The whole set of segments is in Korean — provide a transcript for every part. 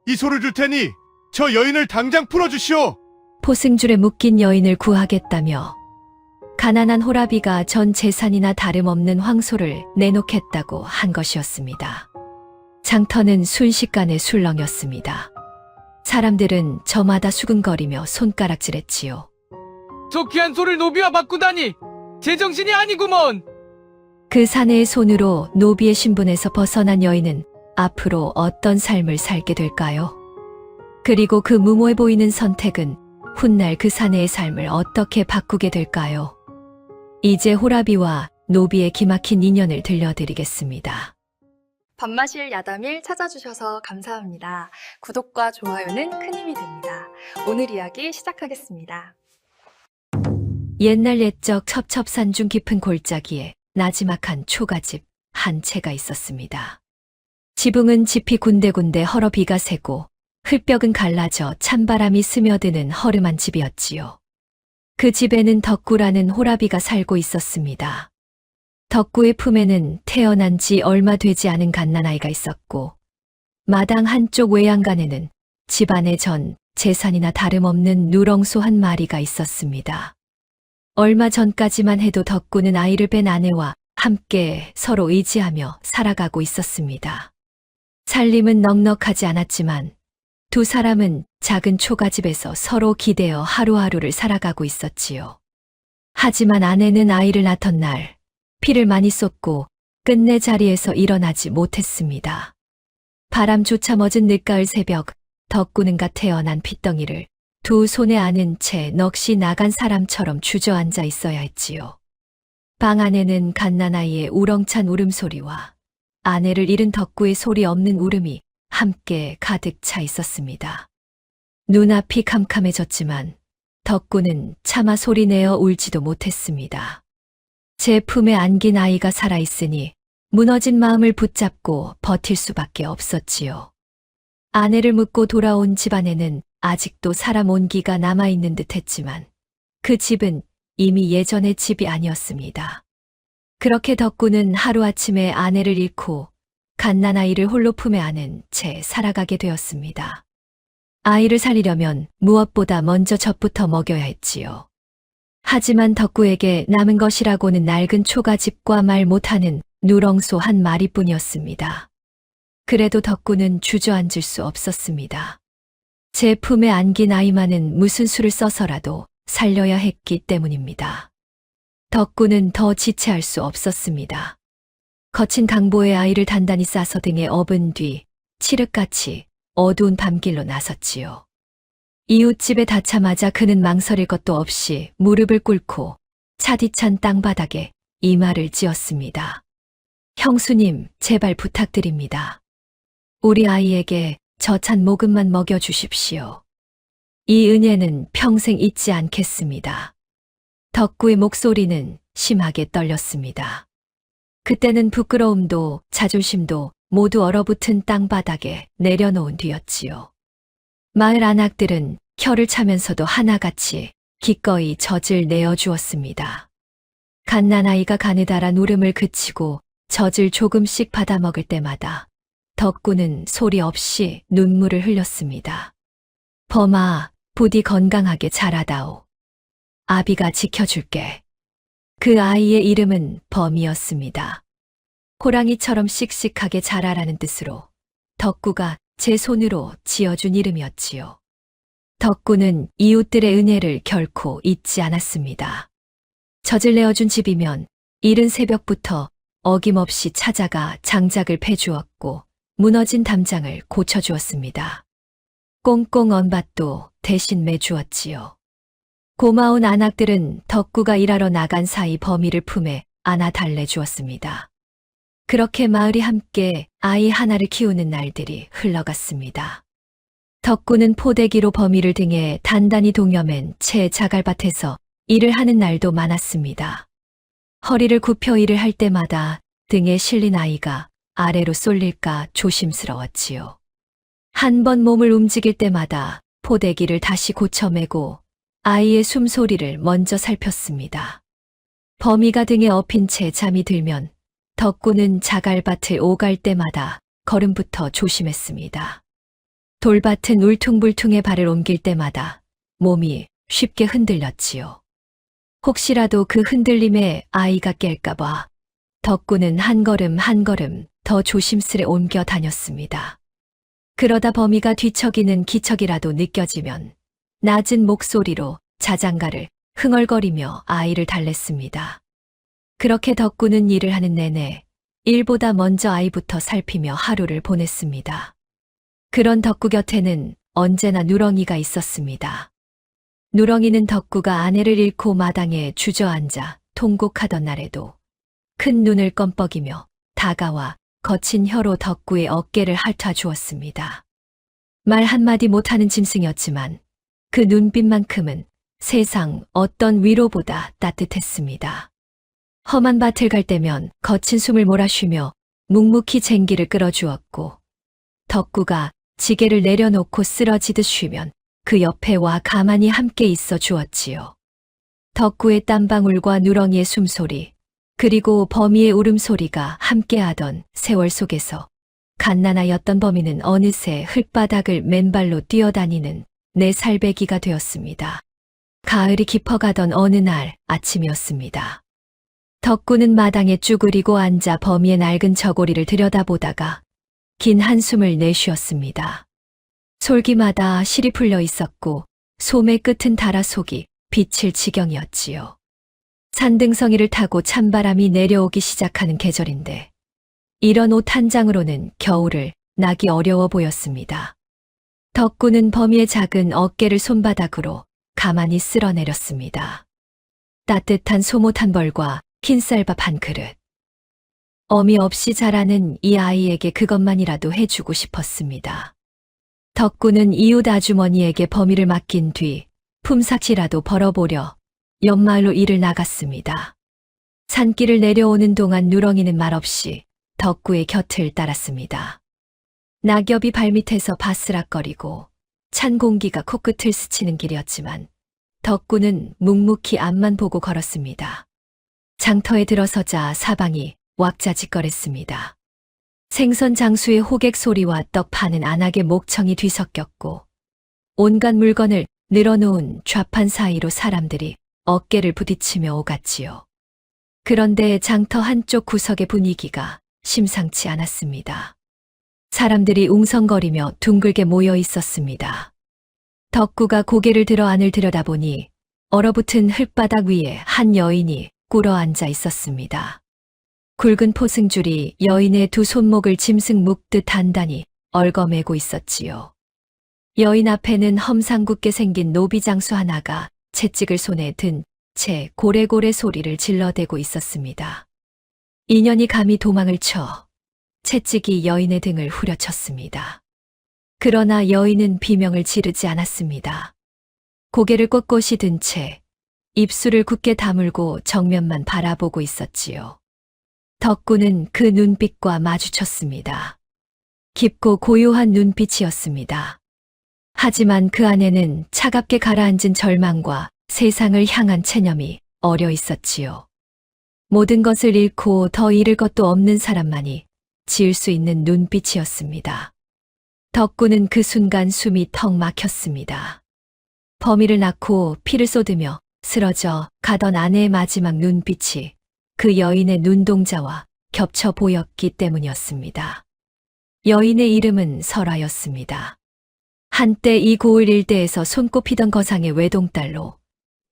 이 소를 줄 테니 저 여인을 당장 풀어주시오. 포승줄에 묶인 여인을 구하겠다며 가난한 호라비가 전 재산이나 다름없는 황소를 내놓겠다고 한 것이었습니다. 장터는 순식간에 술렁였습니다. 사람들은 저마다 수근거리며 손가락질했지요. 저 귀한 소를 노비와 바꾸다니 제정신이 아니구먼. 그 사내의 손으로 노비의 신분에서 벗어난 여인은 앞으로 어떤 삶을 살게 될까요? 그리고 그 무모해 보이는 선택은 훗날 그 사내의 삶을 어떻게 바꾸게 될까요? 이제 호라비와 노비의 기막힌 인연을 들려드리겠습니다. 밥마실 야담일 찾아주셔서 감사합니다. 구독과 좋아요는 큰 힘이 됩니다. 오늘 이야기 시작하겠습니다. 옛날 옛적 첩첩산중 깊은 골짜기에 나지막한 초가집 한 채가 있었습니다. 지붕은 지피 군데군데 헐어 비가 새고 흙벽은 갈라져 찬바람이 스며드는 허름한 집이었지요. 그 집에는 덕구라는 호라비가 살고 있었습니다. 덕구의 품에는 태어난 지 얼마 되지 않은 갓난아이가 있었고 마당 한쪽 외양간에는 집안의 전 재산이나 다름없는 누렁소 한 마리가 있었습니다. 얼마 전까지만 해도 덕구는 아이를 뺀 아내와 함께 서로 의지하며 살아가고 있었습니다. 살림은 넉넉하지 않았지만 두 사람은 작은 초가집에서 서로 기대어 하루하루를 살아가고 있었지요. 하지만 아내는 아이를 낳던 날 피를 많이 쏟고 끝내 자리에서 일어나지 못했습니다. 바람조차 멎은 늦가을 새벽 덕구는가 태어난 핏덩이를 두 손에 안은 채 넋이 나간 사람처럼 주저앉아 있어야 했지요. 방 안에는 갓난아이의 우렁찬 울음소리와 아내를 잃은 덕구의 소리 없는 울음이 함께 가득 차 있었습니다. 눈앞이 캄캄해졌지만 덕구는 차마 소리내어 울지도 못했습니다. 제 품에 안긴 아이가 살아있으니 무너진 마음을 붙잡고 버틸 수밖에 없었지요. 아내를 묻고 돌아온 집안에는 아직도 사람 온기가 남아있는 듯 했지만 그 집은 이미 예전의 집이 아니었습니다. 그렇게 덕구는 하루아침에 아내를 잃고 갓난아이를 홀로 품에 안은 채 살아가게 되었습니다. 아이를 살리려면 무엇보다 먼저 젖부터 먹여야 했지요. 하지만 덕구에게 남은 것이라고는 낡은 초가집과 말 못하는 누렁소 한 마리뿐이었습니다. 그래도 덕구는 주저앉을 수 없었습니다. 제 품에 안긴 아이만은 무슨 수를 써서라도 살려야 했기 때문입니다. 덕구는 더 지체할 수 없었습니다. 거친 강보에 아이를 단단히 싸서 등에 업은 뒤 칠흑같이 어두운 밤길로 나섰지요. 이웃집에 닿자마자 그는 망설일 것도 없이 무릎을 꿇고 차디찬 땅바닥에 이마를 찧었습니다. 형수님, 제발 부탁드립니다. 우리 아이에게 저 찬 모금만 먹여주십시오. 이 은혜는 평생 잊지 않겠습니다. 덕구의 목소리는 심하게 떨렸습니다. 그때는 부끄러움도 자존심도 모두 얼어붙은 땅바닥에 내려놓은 뒤였지요. 마을 안악들은 혀를 차면서도 하나같이 기꺼이 젖을 내어주었습니다. 갓난아이가 가느다란 울음을 그치고 젖을 조금씩 받아먹을 때마다 덕구는 소리 없이 눈물을 흘렸습니다. 범아, 부디 건강하게 자라다오. 아비가 지켜줄게. 그 아이의 이름은 범이었습니다. 호랑이처럼 씩씩하게 자라라는 뜻으로 덕구가 제 손으로 지어준 이름이었지요. 덕구는 이웃들의 은혜를 결코 잊지 않았습니다. 젖을 내어준 집이면 이른 새벽부터 어김없이 찾아가 장작을 패주었고 무너진 담장을 고쳐주었습니다. 꽁꽁 언 밭도 대신 매주었지요. 고마운 안악들은 덕구가 일하러 나간 사이 범이를 품에 안아 달래주었습니다. 그렇게 마을이 함께 아이 하나를 키우는 날들이 흘러갔습니다. 덕구는 포대기로 범이를 등에 단단히 동여맨 채 자갈밭에서 일을 하는 날도 많았습니다. 허리를 굽혀 일을 할 때마다 등에 실린 아이가 아래로 쏠릴까 조심스러웠지요. 한 번 몸을 움직일 때마다 포대기를 다시 고쳐매고 아이의 숨소리를 먼저 살폈습니다. 범이가 등에 엎인 채 잠이 들면 덕구는 자갈밭을 오갈 때마다 걸음부터 조심했습니다. 돌밭은 울퉁불퉁해 발을 옮길 때마다 몸이 쉽게 흔들렸지요. 혹시라도 그 흔들림에 아이가 깰까봐 덕구는 한 걸음 한 걸음 더 조심스레 옮겨 다녔습니다. 그러다 범이가 뒤척이는 기척이라도 느껴지면 낮은 목소리로 자장가를 흥얼거리며 아이를 달랬습니다. 그렇게 덕구는 일을 하는 내내 일보다 먼저 아이부터 살피며 하루를 보냈습니다. 그런 덕구 곁에는 언제나 누렁이가 있었습니다. 누렁이는 덕구가 아내를 잃고 마당에 주저앉아 통곡하던 날에도 큰 눈을 껌뻑이며 다가와 거친 혀로 덕구의 어깨를 핥아 주었습니다. 말 한마디 못하는 짐승이었지만 그 눈빛만큼은 세상 어떤 위로보다 따뜻했습니다. 험한 밭을 갈 때면 거친 숨을 몰아쉬며 묵묵히 쟁기를 끌어주었고 덕구가 지게를 내려놓고 쓰러지듯 쉬면 그 옆에 와 가만히 함께 있어 주었지요. 덕구의 땀방울과 누렁이의 숨소리 그리고 범이의 울음소리가 함께하던 세월 속에서 갓난아였던 범이는 어느새 흙바닥을 맨발로 뛰어다니는 내 살배기가 되었습니다. 가을이 깊어가던 어느 날 아침이었습니다. 덕구는 마당에 쭈그리고 앉아 범이의 낡은 저고리를 들여다보다가 긴 한숨을 내쉬었습니다. 솔기마다 실이 풀려 있었고 솜의 끝은 달아 속이 비칠 지경이었지요. 산등성이를 타고 찬바람이 내려오기 시작하는 계절인데 이런 옷 한 장으로는 겨울을 나기 어려워 보였습니다. 덕구는 범이의 작은 어깨를 손바닥으로 가만히 쓸어내렸습니다. 따뜻한 솜옷 한 벌과 흰 쌀밥 한 그릇. 어미 없이 자라는 이 아이에게 그것만이라도 해주고 싶었습니다. 덕구는 이웃 아주머니에게 범이를 맡긴 뒤 품삯이라도 벌어보려 옆마을로 일을 나갔습니다. 산길을 내려오는 동안 누렁이는 말없이 덕구의 곁을 따랐습니다. 낙엽이 발밑에서 바스락거리고 찬 공기가 코끝을 스치는 길이었지만 덕구는 묵묵히 앞만 보고 걸었습니다. 장터에 들어서자 사방이 왁자지껄했습니다. 생선 장수의 호객 소리와 떡 파는 안악의 목청이 뒤섞였고 온갖 물건을 늘어놓은 좌판 사이로 사람들이 어깨를 부딪히며 오갔지요. 그런데 장터 한쪽 구석의 분위기가 심상치 않았습니다. 사람들이 웅성거리며 둥글게 모여 있었습니다. 덕구가 고개를 들어 안을 들여다보니 얼어붙은 흙바닥 위에 한 여인이 꿇어 앉아 있었습니다. 굵은 포승줄이 여인의 두 손목을 짐승 묶듯 단단히 얽어매고 있었지요. 여인 앞에는 험상궂게 생긴 노비장수 하나가 채찍을 손에 든 채 고래고래 소리를 질러대고 있었습니다. 인연이 감히 도망을 쳐 채찍이 여인의 등을 후려쳤습니다. 그러나 여인은 비명을 지르지 않았습니다. 고개를 꼿꼿이 든 채 입술을 굳게 다물고 정면만 바라보고 있었지요. 덕구는 그 눈빛과 마주쳤습니다. 깊고 고요한 눈빛이었습니다. 하지만 그 안에는 차갑게 가라앉은 절망과 세상을 향한 체념이 어려 있었지요. 모든 것을 잃고 더 잃을 것도 없는 사람만이 지을 수 있는 눈빛이었습니다. 덕구는 그 순간 숨이 턱 막혔습니다. 범이를 낳고 피를 쏟으며 쓰러져 가던 아내의 마지막 눈빛이 그 여인의 눈동자와 겹쳐 보였기 때문이었습니다. 여인의 이름은 설아였습니다. 한때 이 고을 일대에서 손꼽히던 거상의 외동딸로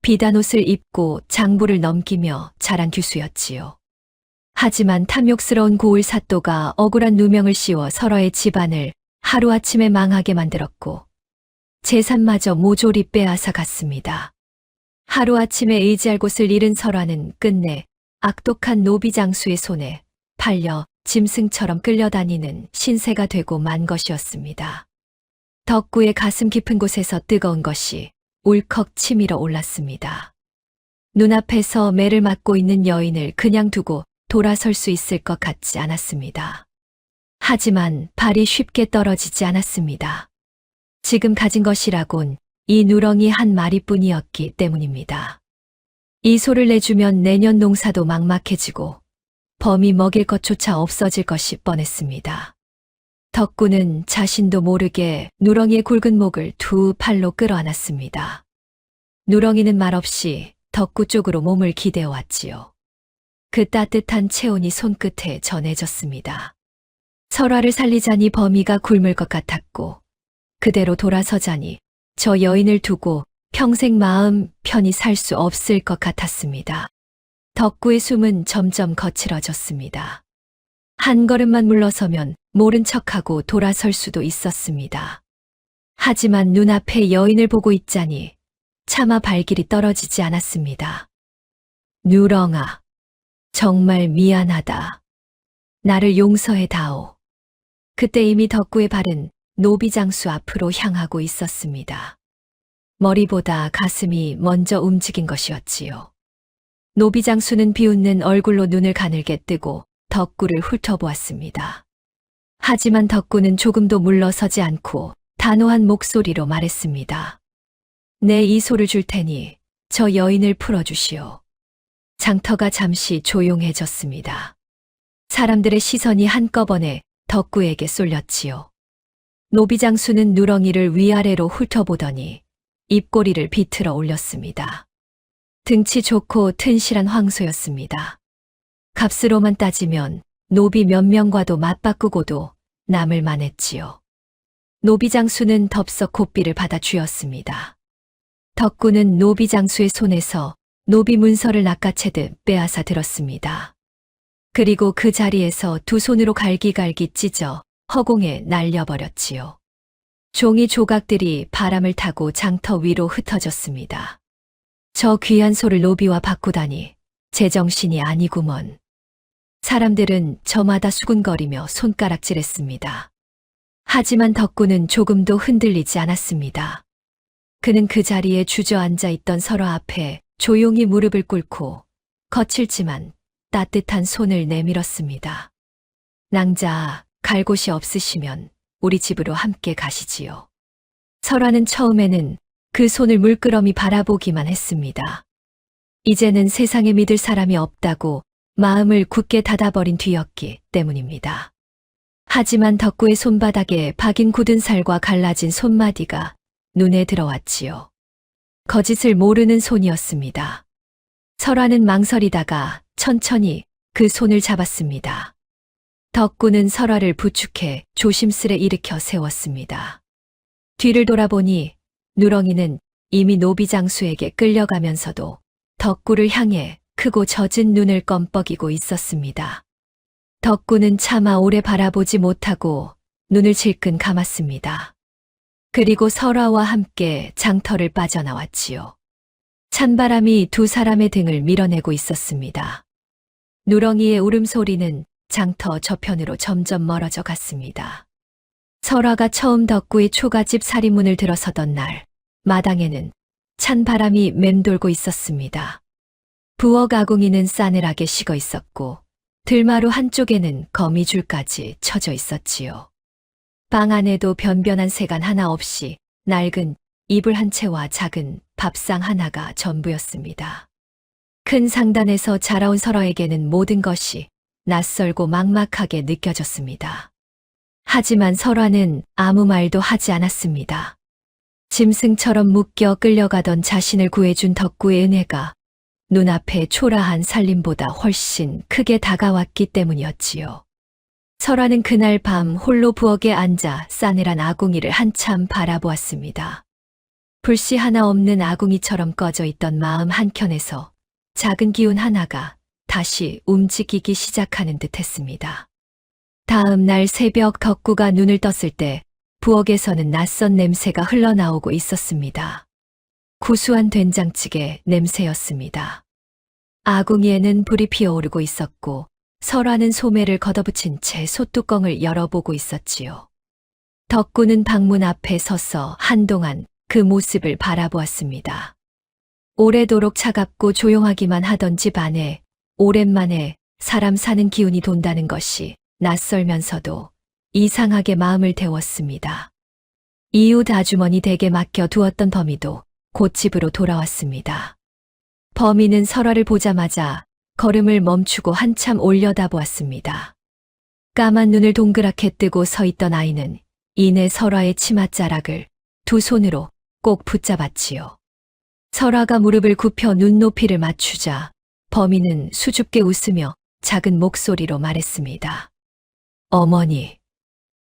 비단 옷을 입고 장부를 넘기며 자란 규수였지요. 하지만 탐욕스러운 고을 사또가 억울한 누명을 씌워 설아의 집안을 하루아침에 망하게 만들었고 재산마저 모조리 빼앗아 갔습니다. 하루아침에 의지할 곳을 잃은 설아는 끝내 악독한 노비장수의 손에 팔려 짐승처럼 끌려다니는 신세가 되고 만 것이었습니다. 덕구의 가슴 깊은 곳에서 뜨거운 것이 울컥 치밀어 올랐습니다. 눈앞에서 매를 맞고 있는 여인을 그냥 두고 돌아설 수 있을 것 같지 않았습니다. 하지만 발이 쉽게 떨어지지 않았습니다. 지금 가진 것이라곤 이 누렁이 한 마리뿐이었기 때문입니다. 이 소를 내주면 내년 농사도 막막해지고 범이 먹일 것조차 없어질 것이 뻔했습니다. 덕구는 자신도 모르게 누렁이의 굵은 목을 두 팔로 끌어안았습니다. 누렁이는 말없이 덕구 쪽으로 몸을 기대어 왔지요. 그 따뜻한 체온이 손끝에 전해졌습니다. 설화를 살리자니 범이가 굶을 것 같았고 그대로 돌아서자니 저 여인을 두고 평생 마음 편히 살 수 없을 것 같았습니다. 덕구의 숨은 점점 거칠어졌습니다. 한 걸음만 물러서면 모른 척하고 돌아설 수도 있었습니다. 하지만 눈앞에 여인을 보고 있자니 차마 발길이 떨어지지 않았습니다. 누렁아, 정말 미안하다. 나를 용서해 다오. 그때 이미 덕구의 발은 노비장수 앞으로 향하고 있었습니다. 머리보다 가슴이 먼저 움직인 것이었지요. 노비장수는 비웃는 얼굴로 눈을 가늘게 뜨고 덕구를 훑어보았습니다. 하지만 덕구는 조금도 물러서지 않고 단호한 목소리로 말했습니다. 내 이소를 줄 테니 저 여인을 풀어주시오. 장터가 잠시 조용해졌습니다. 사람들의 시선이 한꺼번에 덕구에게 쏠렸지요. 노비장수는 누렁이를 위아래로 훑어보더니 입꼬리를 비틀어 올렸습니다. 등치 좋고 튼실한 황소였습니다. 값으로만 따지면 노비 몇 명과도 맞바꾸고도 남을 만했지요. 노비장수는 덥석 고삐를 받아 쥐었습니다. 덕구는 노비장수의 손에서 노비 문서를 낚아채듯 빼앗아 들었습니다. 그리고 그 자리에서 두 손으로 갈기갈기 찢어 허공에 날려버렸지요. 종이 조각들이 바람을 타고 장터 위로 흩어졌습니다. 저 귀한 소를 노비와 바꾸다니 제정신이 아니구먼. 사람들은 저마다 수군거리며 손가락질했습니다. 하지만 덕구는 조금도 흔들리지 않았습니다. 그는 그 자리에 주저앉아 있던 설화 앞에 조용히 무릎을 꿇고 거칠지만 따뜻한 손을 내밀었습니다. 낭자, 갈 곳이 없으시면 우리 집으로 함께 가시지요. 설화는 처음에는 그 손을 물끄러미 바라보기만 했습니다. 이제는 세상에 믿을 사람이 없다고 마음을 굳게 닫아버린 뒤였기 때문입니다. 하지만 덕구의 손바닥에 박인 굳은 살과 갈라진 손마디가 눈에 들어왔지요. 거짓을 모르는 손이었습니다. 설화는 망설이다가 천천히 그 손을 잡았습니다. 덕구는 설화를 부축해 조심스레 일으켜 세웠습니다. 뒤를 돌아보니 누렁이는 이미 노비장수에게 끌려가면서도 덕구를 향해 크고 젖은 눈을 껌뻑이고 있었습니다. 덕구는 차마 오래 바라보지 못하고 눈을 질끈 감았습니다. 그리고 설화와 함께 장터를 빠져나왔지요. 찬바람이 두 사람의 등을 밀어내고 있었습니다. 누렁이의 울음소리는 장터 저편으로 점점 멀어져 갔습니다. 설화가 처음 덕구의 초가집 사리문을 들어서던 날, 마당에는 찬 바람이 맴돌고 있었습니다. 부엌 아궁이는 싸늘하게 식어 있었고 들마루 한쪽에는 거미줄까지 쳐져 있었지요. 방 안에도 변변한 세간 하나 없이 낡은 이불 한 채와 작은 밥상 하나가 전부였습니다. 큰 상단에서 자라온 설화에게는 모든 것이 낯설고 막막하게 느껴졌습니다. 하지만 설화는 아무 말도 하지 않았습니다. 짐승처럼 묶여 끌려가던 자신을 구해준 덕구의 은혜가 눈앞에 초라한 살림보다 훨씬 크게 다가왔기 때문이었지요. 설화는 그날 밤 홀로 부엌에 앉아 싸늘한 아궁이를 한참 바라보았습니다. 불씨 하나 없는 아궁이처럼 꺼져 있던 마음 한켠에서 작은 기운 하나가 다시 움직이기 시작하는 듯 했습니다. 다음 날 새벽 덕구가 눈을 떴을 때 부엌에서는 낯선 냄새가 흘러나오고 있었습니다. 구수한 된장찌개 냄새였습니다. 아궁이에는 불이 피어오르고 있었고 설화는 소매를 걷어붙인 채 솥뚜껑을 열어보고 있었지요. 덕구는 방문 앞에 서서 한동안 그 모습을 바라보았습니다. 오래도록 차갑고 조용하기만 하던 집 안에 오랜만에 사람 사는 기운이 돈다는 것이 낯설면서도 이상하게 마음을 데웠습니다. 이웃 아주머니 댁에 맡겨 두었던 범이도 곧 집으로 돌아왔습니다. 범이는 설화를 보자마자 걸음을 멈추고 한참 올려다보았습니다. 까만 눈을 동그랗게 뜨고 서 있던 아이는 이내 설화의 치맛자락을 두 손으로 꼭 붙잡았지요. 설화가 무릎을 굽혀 눈높이를 맞추자 범인은 수줍게 웃으며 작은 목소리로 말했습니다. 어머니.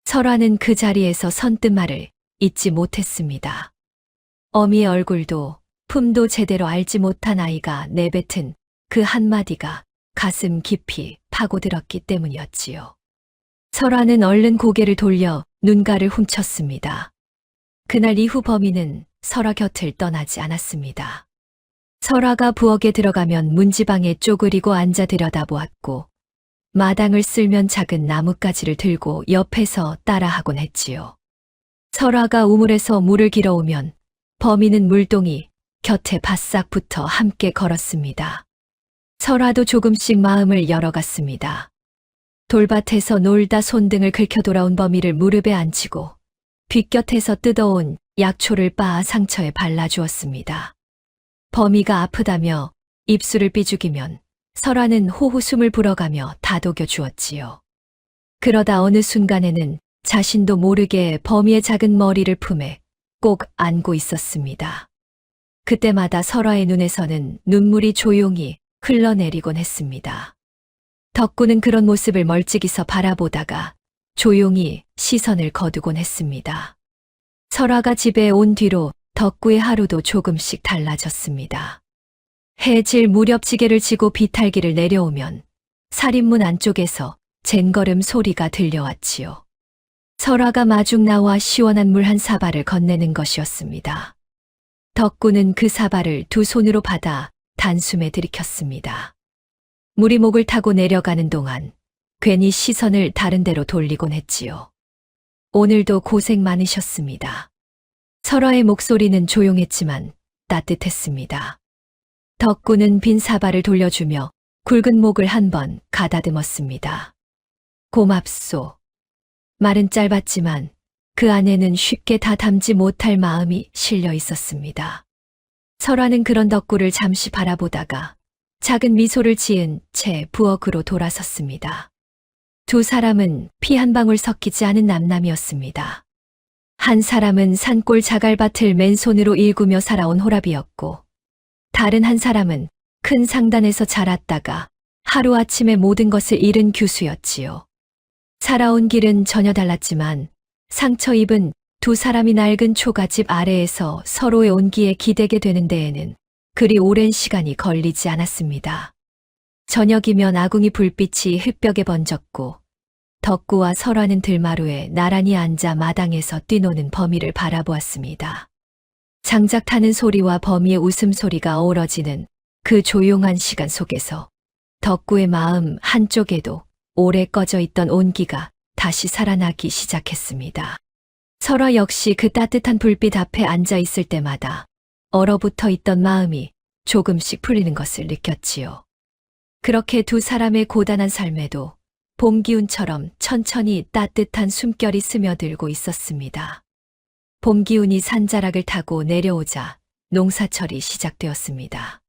설화는 그 자리에서 선뜻 말을 잇지 못했습니다. 어미의 얼굴도 품도 제대로 알지 못한 아이가 내뱉은 그 한마디가 가슴 깊이 파고들었기 때문이었지요. 설화는 얼른 고개를 돌려 눈가를 훔쳤습니다. 그날 이후 범인은 설화 곁을 떠나지 않았습니다. 설화가 부엌에 들어가면 문지방에 쪼그리고 앉아 들여다보았고 마당을 쓸면 작은 나뭇가지를 들고 옆에서 따라하곤 했지요. 설화가 우물에서 물을 길어오면 범인은 물동이 곁에 바싹 붙어 함께 걸었습니다. 설화도 조금씩 마음을 열어갔습니다. 돌밭에서 놀다 손등을 긁혀 돌아온 범인을 무릎에 앉히고 뒷곁에서 뜯어온 약초를 빻아 상처에 발라주었습니다. 범이가 아프다며 입술을 삐죽이면 설화는 호호 숨을 불어가며 다독여 주었지요. 그러다 어느 순간에는 자신도 모르게 범이의 작은 머리를 품에 꼭 안고 있었습니다. 그때마다 설화의 눈에서는 눈물이 조용히 흘러내리곤 했습니다. 덕구는 그런 모습을 멀찍이서 바라보다가 조용히 시선을 거두곤 했습니다. 설화가 집에 온 뒤로 덕구의 하루도 조금씩 달라졌습니다. 해질 무렵 지게를 지고 비탈길을 내려오면 살인문 안쪽에서 젠걸음 소리가 들려왔지요. 설화가 마중 나와 시원한 물 한 사발을 건네는 것이었습니다. 덕구는 그 사발을 두 손으로 받아 단숨에 들이켰습니다. 물이 목을 타고 내려가는 동안 괜히 시선을 다른 데로 돌리곤 했지요. 오늘도 고생 많으셨습니다. 설화의 목소리는 조용했지만 따뜻했습니다. 덕구는 빈 사발을 돌려주며 굵은 목을 한번 가다듬었습니다. 고맙소. 말은 짧았지만 그 안에는 쉽게 다 담지 못할 마음이 실려 있었습니다. 설화는 그런 덕구를 잠시 바라보다가 작은 미소를 지은 채 부엌으로 돌아섰습니다. 두 사람은 피 한 방울 섞이지 않은 남남이었습니다. 한 사람은 산골 자갈밭을 맨손으로 일구며 살아온 호랍이었고 다른 한 사람은 큰 상단에서 자랐다가 하루아침에 모든 것을 잃은 교수였지요. 살아온 길은 전혀 달랐지만 상처 입은 두 사람이 낡은 초가집 아래에서 서로의 온기에 기대게 되는 데에는 그리 오랜 시간이 걸리지 않았습니다. 저녁이면 아궁이 불빛이 흙벽에 번졌고 덕구와 설화는 들마루에 나란히 앉아 마당에서 뛰노는 범이를 바라보았습니다. 장작 타는 소리와 범이의 웃음소리가 어우러지는 그 조용한 시간 속에서 덕구의 마음 한쪽에도 오래 꺼져 있던 온기가 다시 살아나기 시작했습니다. 설화 역시 그 따뜻한 불빛 앞에 앉아 있을 때마다 얼어붙어 있던 마음이 조금씩 풀리는 것을 느꼈지요. 그렇게 두 사람의 고단한 삶에도 봄 기운처럼 천천히 따뜻한 숨결이 스며들고 있었습니다. 봄 기운이 산자락을 타고 내려오자 농사철이 시작되었습니다.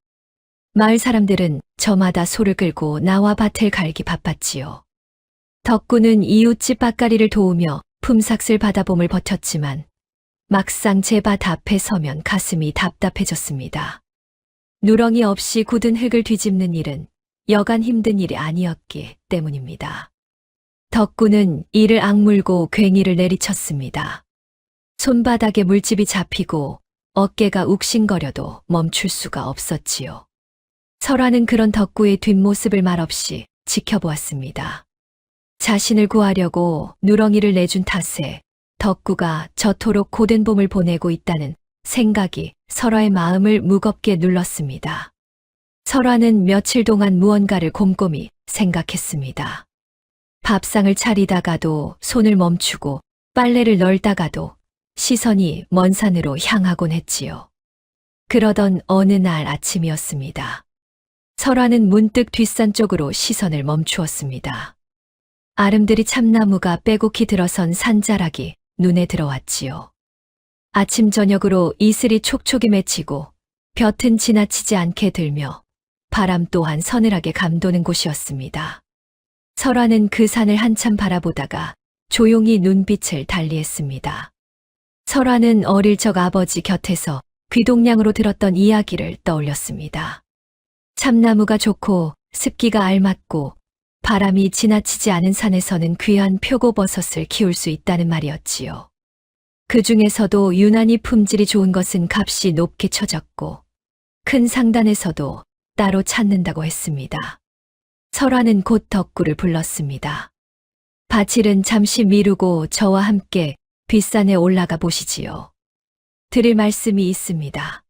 마을 사람들은 저마다 소를 끌고 나와 밭을 갈기 바빴지요. 덕구는 이웃집 밭가리를 도우며 품삯을 받아 봄을 버텼지만 막상 제 밭 앞에 서면 가슴이 답답해졌습니다. 누렁이 없이 굳은 흙을 뒤집는 일은 여간 힘든 일이 아니었기 때문입니다. 덕구는 이를 악물고 괭이를 내리쳤습니다. 손바닥에 물집이 잡히고 어깨가 욱신거려도 멈출 수가 없었지요. 설화는 그런 덕구의 뒷모습을 말없이 지켜보았습니다. 자신을 구하려고 누렁이를 내준 탓에 덕구가 저토록 고된 봄을 보내고 있다는 생각이 설화의 마음을 무겁게 눌렀습니다. 설화는 며칠 동안 무언가를 곰곰이 생각했습니다. 밥상을 차리다가도 손을 멈추고 빨래를 널다가도 시선이 먼 산으로 향하곤 했지요. 그러던 어느 날 아침이었습니다. 설화는 문득 뒷산 쪽으로 시선을 멈추었습니다. 아름드리 참나무가 빼곡히 들어선 산자락이 눈에 들어왔지요. 아침 저녁으로 이슬이 촉촉이 맺히고 볕은 지나치지 않게 들며 바람 또한 서늘하게 감도는 곳이었습니다. 설화는 그 산을 한참 바라보다가 조용히 눈빛을 달리했습니다. 설화는 어릴 적 아버지 곁에서 귀동냥으로 들었던 이야기를 떠올렸습니다. 참나무가 좋고 습기가 알맞고 바람이 지나치지 않은 산에서는 귀한 표고버섯을 키울 수 있다는 말이었지요. 그 중에서도 유난히 품질이 좋은 것은 값이 높게 쳐졌고 큰 상단에서도 따로 찾는다고 했습니다. 설화는 곧 덕구를 불렀습니다. 바칠은 잠시 미루고 저와 함께 뒷산에 올라가 보시지요. 드릴 말씀이 있습니다.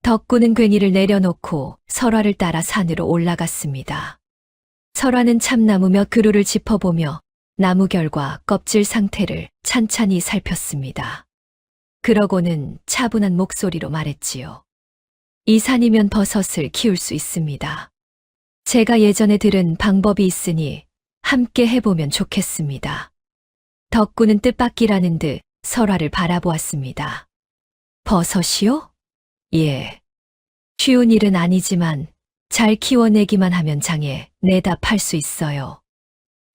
덕구는 괜히를 내려놓고 설화를 따라 산으로 올라갔습니다. 설화는 참나무 몇 그루를 짚어보며 나무결과 껍질 상태를 찬찬히 살폈습니다. 그러고는 차분한 목소리로 말했지요. 이 산이면 버섯을 키울 수 있습니다. 제가 예전에 들은 방법이 있으니 함께 해보면 좋겠습니다. 덕구는 뜻밖이라는 듯 설화를 바라보았습니다. 버섯이요? 예. 쉬운 일은 아니지만 잘 키워내기만 하면 장에 내다 팔 수 있어요.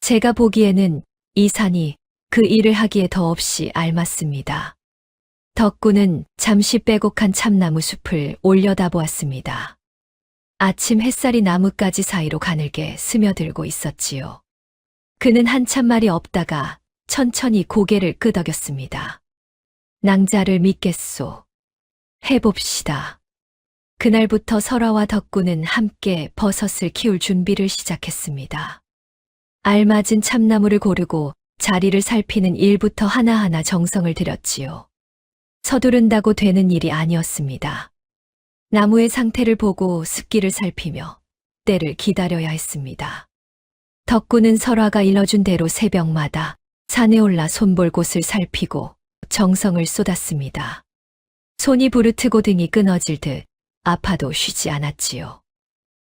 제가 보기에는 이 산이 그 일을 하기에 더없이 알맞습니다. 덕구는 잠시 빼곡한 참나무 숲을 올려다보았습니다. 아침 햇살이 나뭇가지 사이로 가늘게 스며들고 있었지요. 그는 한참 말이 없다가 천천히 고개를 끄덕였습니다. 낭자를 믿겠소. 해봅시다. 그날부터 설화와 덕구는 함께 버섯을 키울 준비를 시작했습니다. 알맞은 참나무를 고르고 자리를 살피는 일부터 하나하나 정성을 들였지요. 서두른다고 되는 일이 아니었습니다. 나무의 상태를 보고 습기를 살피며 때를 기다려야 했습니다. 덕구는 설화가 일러준 대로 새벽마다 산에 올라 손볼 곳을 살피고 정성을 쏟았습니다. 손이 부르트고 등이 끊어질 듯 아파도 쉬지 않았지요.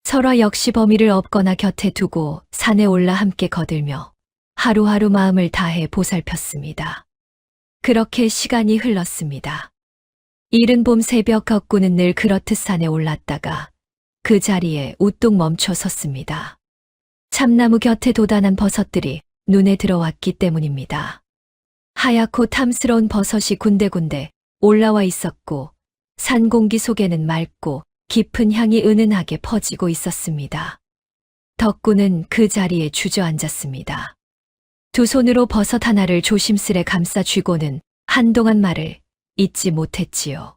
설화 역시 범위를 업거나 곁에 두고 산에 올라 함께 거들며 하루하루 마음을 다해 보살폈습니다. 그렇게 시간이 흘렀습니다. 이른 봄 새벽 덕구는 늘 그렇듯 산에 올랐다가 그 자리에 우뚝 멈춰 섰습니다. 참나무 곁에 도단한 버섯들이 눈에 들어왔기 때문입니다. 하얗고 탐스러운 버섯이 군데군데 올라와 있었고 산 공기 속에는 맑고 깊은 향이 은은하게 퍼지고 있었습니다. 덕구는 그 자리에 주저앉았습니다. 두 손으로 버섯 하나를 조심스레 감싸 쥐고는 한동안 말을 잊지 못했지요.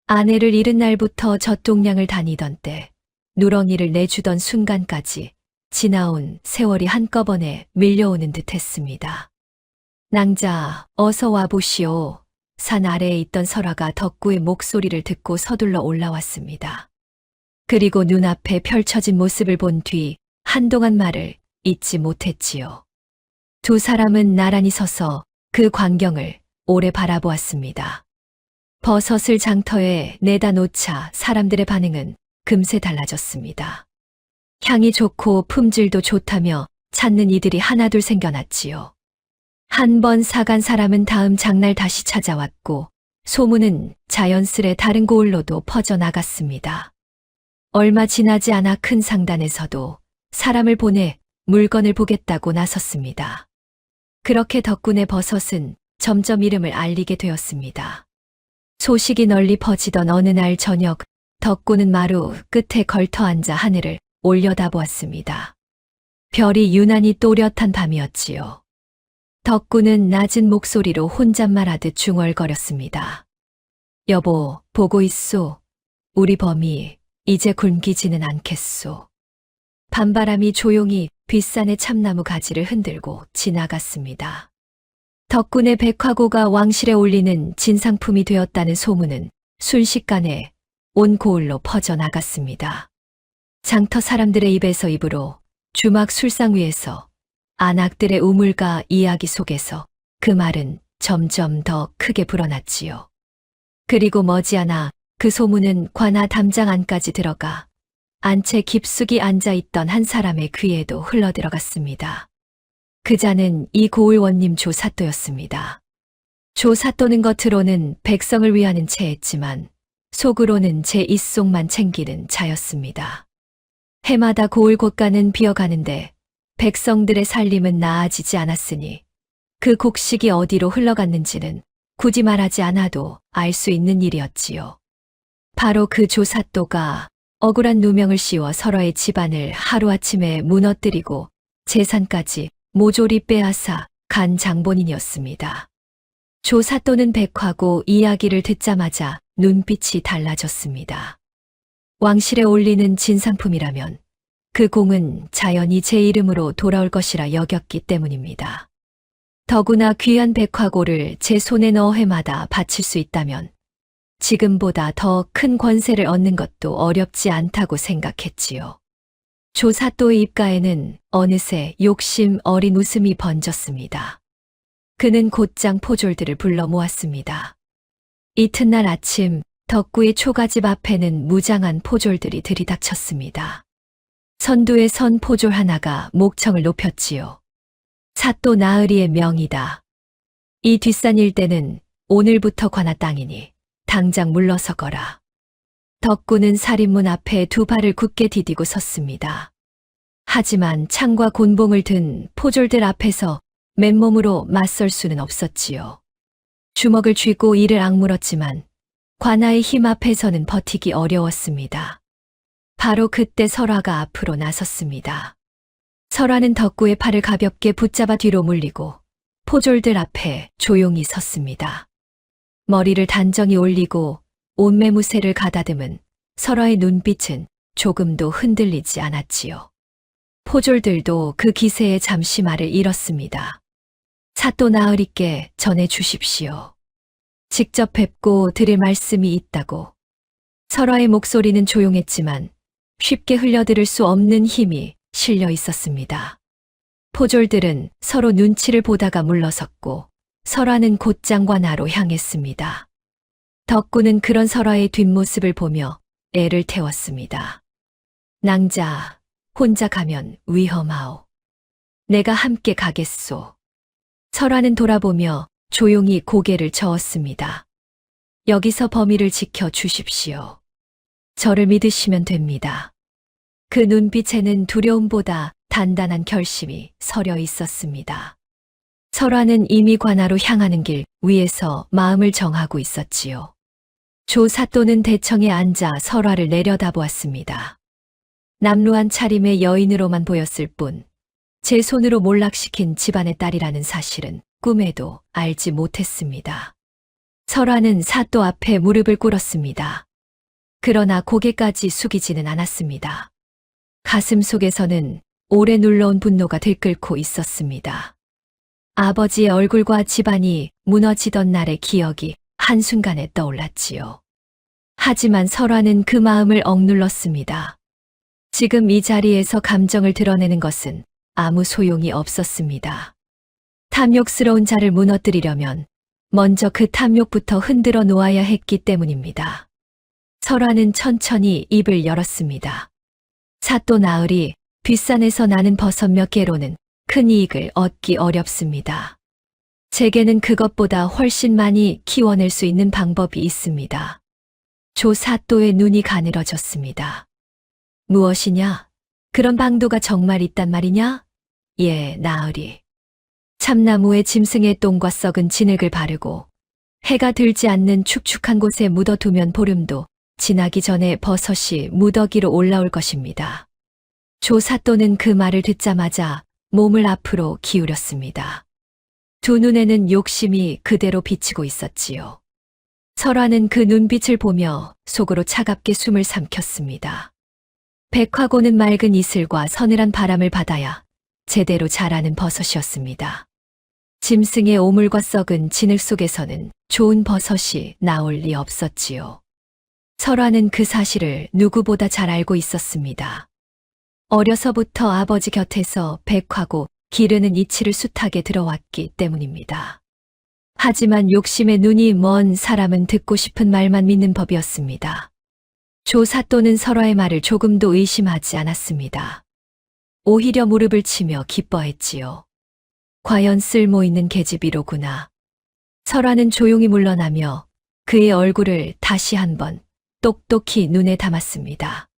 아내를 잃은 날부터 젖동량을 다니던 때 누렁이를 내주던 순간까지 지나온 세월이 한꺼번에 밀려오는 듯 했습니다. 낭자, 어서 와보시오. 산 아래에 있던 설화가 덕구의 목소리를 듣고 서둘러 올라왔습니다. 그리고 눈앞에 펼쳐진 모습을 본 뒤 한동안 말을 잊지 못했지요. 두 사람은 나란히 서서 그 광경을 오래 바라보았습니다. 버섯을 장터에 내다 놓자 사람들의 반응은 금세 달라졌습니다. 향이 좋고 품질도 좋다며 찾는 이들이 하나둘 생겨났지요. 한 번 사간 사람은 다음 장날 다시 찾아왔고 소문은 자연스레 다른 고을로도 퍼져나갔습니다. 얼마 지나지 않아 큰 상단에서도 사람을 보내 물건을 보겠다고 나섰습니다. 그렇게 덕군의 버섯은 점점 이름을 알리게 되었습니다. 소식이 널리 퍼지던 어느 날 저녁 덕군은 마루 끝에 걸터 앉아 하늘을 올려다보았습니다. 별이 유난히 또렷한 밤이었지요. 덕군은 낮은 목소리로 혼잣말하듯 중얼거렸습니다. 여보, 보고 있소. 우리 범이 이제 굶기지는 않겠소. 밤바람이 조용히 뒷산의 참나무 가지를 흔들고 지나갔습니다. 덕군의 백화고가 왕실에 올리는 진상품이 되었다는 소문은 순식간에 온 고을로 퍼져나갔습니다. 장터 사람들의 입에서 입으로, 주막 술상 위에서, 안악들의 우물가 이야기 속에서 그 말은 점점 더 크게 불어났지요. 그리고 머지않아 그 소문은 관아 담장 안까지 들어가 안채 깊숙이 앉아있던 한 사람의 귀에도 흘러들어갔습니다. 그자는 이 고을 원님 조사또였습니다. 조사또는 겉으로는 백성을 위하는 체했지만 속으로는 제 입속만 챙기는 자였습니다. 해마다 고을 곳간은 비어가는데 백성들의 살림은 나아지지 않았으니 그 곡식이 어디로 흘러갔는지는 굳이 말하지 않아도 알 수 있는 일이었지요. 바로 그 조사또가 억울한 누명을 씌워 설화의 집안을 하루아침에 무너뜨리고 재산까지 모조리 빼앗아 간 장본인이었습니다. 조사또는 백화고 이야기를 듣자마자 눈빛이 달라졌습니다. 왕실에 올리는 진상품이라면 그 공은 자연히 제 이름으로 돌아올 것이라 여겼기 때문입니다. 더구나 귀한 백화고를 제 손에 넣어 해마다 바칠 수 있다면 지금보다 더 큰 권세를 얻는 것도 어렵지 않다고 생각했지요. 조사또의 입가에는 어느새 욕심 어린 웃음이 번졌습니다. 그는 곧장 포졸들을 불러 모았습니다. 이튿날 아침 덕구의 초가집 앞에는 무장한 포졸들이 들이닥쳤습니다. 선두에 선 포졸 하나가 목청을 높였지요. 사또 나으리의 명이다. 이 뒷산 일대는 오늘부터 관아 땅이니 당장 물러서거라. 덕구는 살인문 앞에 두 발을 굳게 디디고 섰습니다. 하지만 창과 곤봉을 든 포졸들 앞에서 맨몸으로 맞설 수는 없었지요. 주먹을 쥐고 이를 악물었지만 관아의 힘 앞에서는 버티기 어려웠습니다. 바로 그때 설화가 앞으로 나섰습니다. 설화는 덕구의 팔을 가볍게 붙잡아 뒤로 물리고 포졸들 앞에 조용히 섰습니다. 머리를 단정히 올리고 옷매무새를 가다듬은 설화의 눈빛은 조금도 흔들리지 않았지요. 포졸들도 그 기세에 잠시 말을 잃었습니다. 사또 나으리께 전해 주십시오. 직접 뵙고 드릴 말씀이 있다고. 설화의 목소리는 조용했지만 쉽게 흘려들을 수 없는 힘이 실려 있었습니다. 포졸들은 서로 눈치를 보다가 물러섰고 설화는 곧장 관아로 향했습니다. 덕구는 그런 설화의 뒷모습을 보며 애를 태웠습니다. 낭자, 혼자 가면 위험하오. 내가 함께 가겠소. 설화는 돌아보며 조용히 고개를 저었습니다. 여기서 범위를 지켜 주십시오. 저를 믿으시면 됩니다. 그 눈빛에는 두려움보다 단단한 결심이 서려 있었습니다. 설화는 이미 관아로 향하는 길 위에서 마음을 정하고 있었지요. 조사또는 대청에 앉아 설화를 내려다보았습니다. 남루한 차림의 여인으로만 보였을 뿐 제 손으로 몰락시킨 집안의 딸이라는 사실은 꿈에도 알지 못했습니다. 설화는 사또 앞에 무릎을 꿇었습니다. 그러나 고개까지 숙이지는 않았습니다. 가슴 속에서는 오래 눌러온 분노가 들끓고 있었습니다. 아버지의 얼굴과 집안이 무너지던 날의 기억이 한순간에 떠올랐지요. 하지만 설화는 그 마음을 억눌렀습니다. 지금 이 자리에서 감정을 드러내는 것은 아무 소용이 없었습니다. 탐욕스러운 자를 무너뜨리려면 먼저 그 탐욕부터 흔들어 놓아야 했기 때문입니다. 설화는 천천히 입을 열었습니다. 사또 나으리, 뒷산에서 나는 버섯 몇 개로는 큰 이익을 얻기 어렵습니다. 제게는 그것보다 훨씬 많이 키워낼 수 있는 방법이 있습니다. 조사또의 눈이 가늘어졌습니다. 무엇이냐? 그런 방도가 정말 있단 말이냐? 예, 나으리. 참나무에 짐승의 똥과 썩은 진흙을 바르고 해가 들지 않는 축축한 곳에 묻어두면 보름도 지나기 전에 버섯이 무더기로 올라올 것입니다. 조사또는 그 말을 듣자마자 몸을 앞으로 기울였습니다. 두 눈에는 욕심이 그대로 비치고 있었지요. 설화는 그 눈빛을 보며 속으로 차갑게 숨을 삼켰습니다. 백화고는 맑은 이슬과 서늘한 바람을 받아야 제대로 자라는 버섯이었습니다. 짐승의 오물과 썩은 진흙 속에서는 좋은 버섯이 나올 리 없었지요. 설화는 그 사실을 누구보다 잘 알고 있었습니다. 어려서부터 아버지 곁에서 백화고 기르는 이치를 숱하게 들어왔기 때문입니다. 하지만 욕심의 눈이 먼 사람은 듣고 싶은 말만 믿는 법이었습니다. 조사또는 설화의 말을 조금도 의심하지 않았습니다. 오히려 무릎을 치며 기뻐했지요. 과연 쓸모있는 계집이로구나. 설화는 조용히 물러나며 그의 얼굴을 다시 한번 똑똑히 눈에 담았습니다.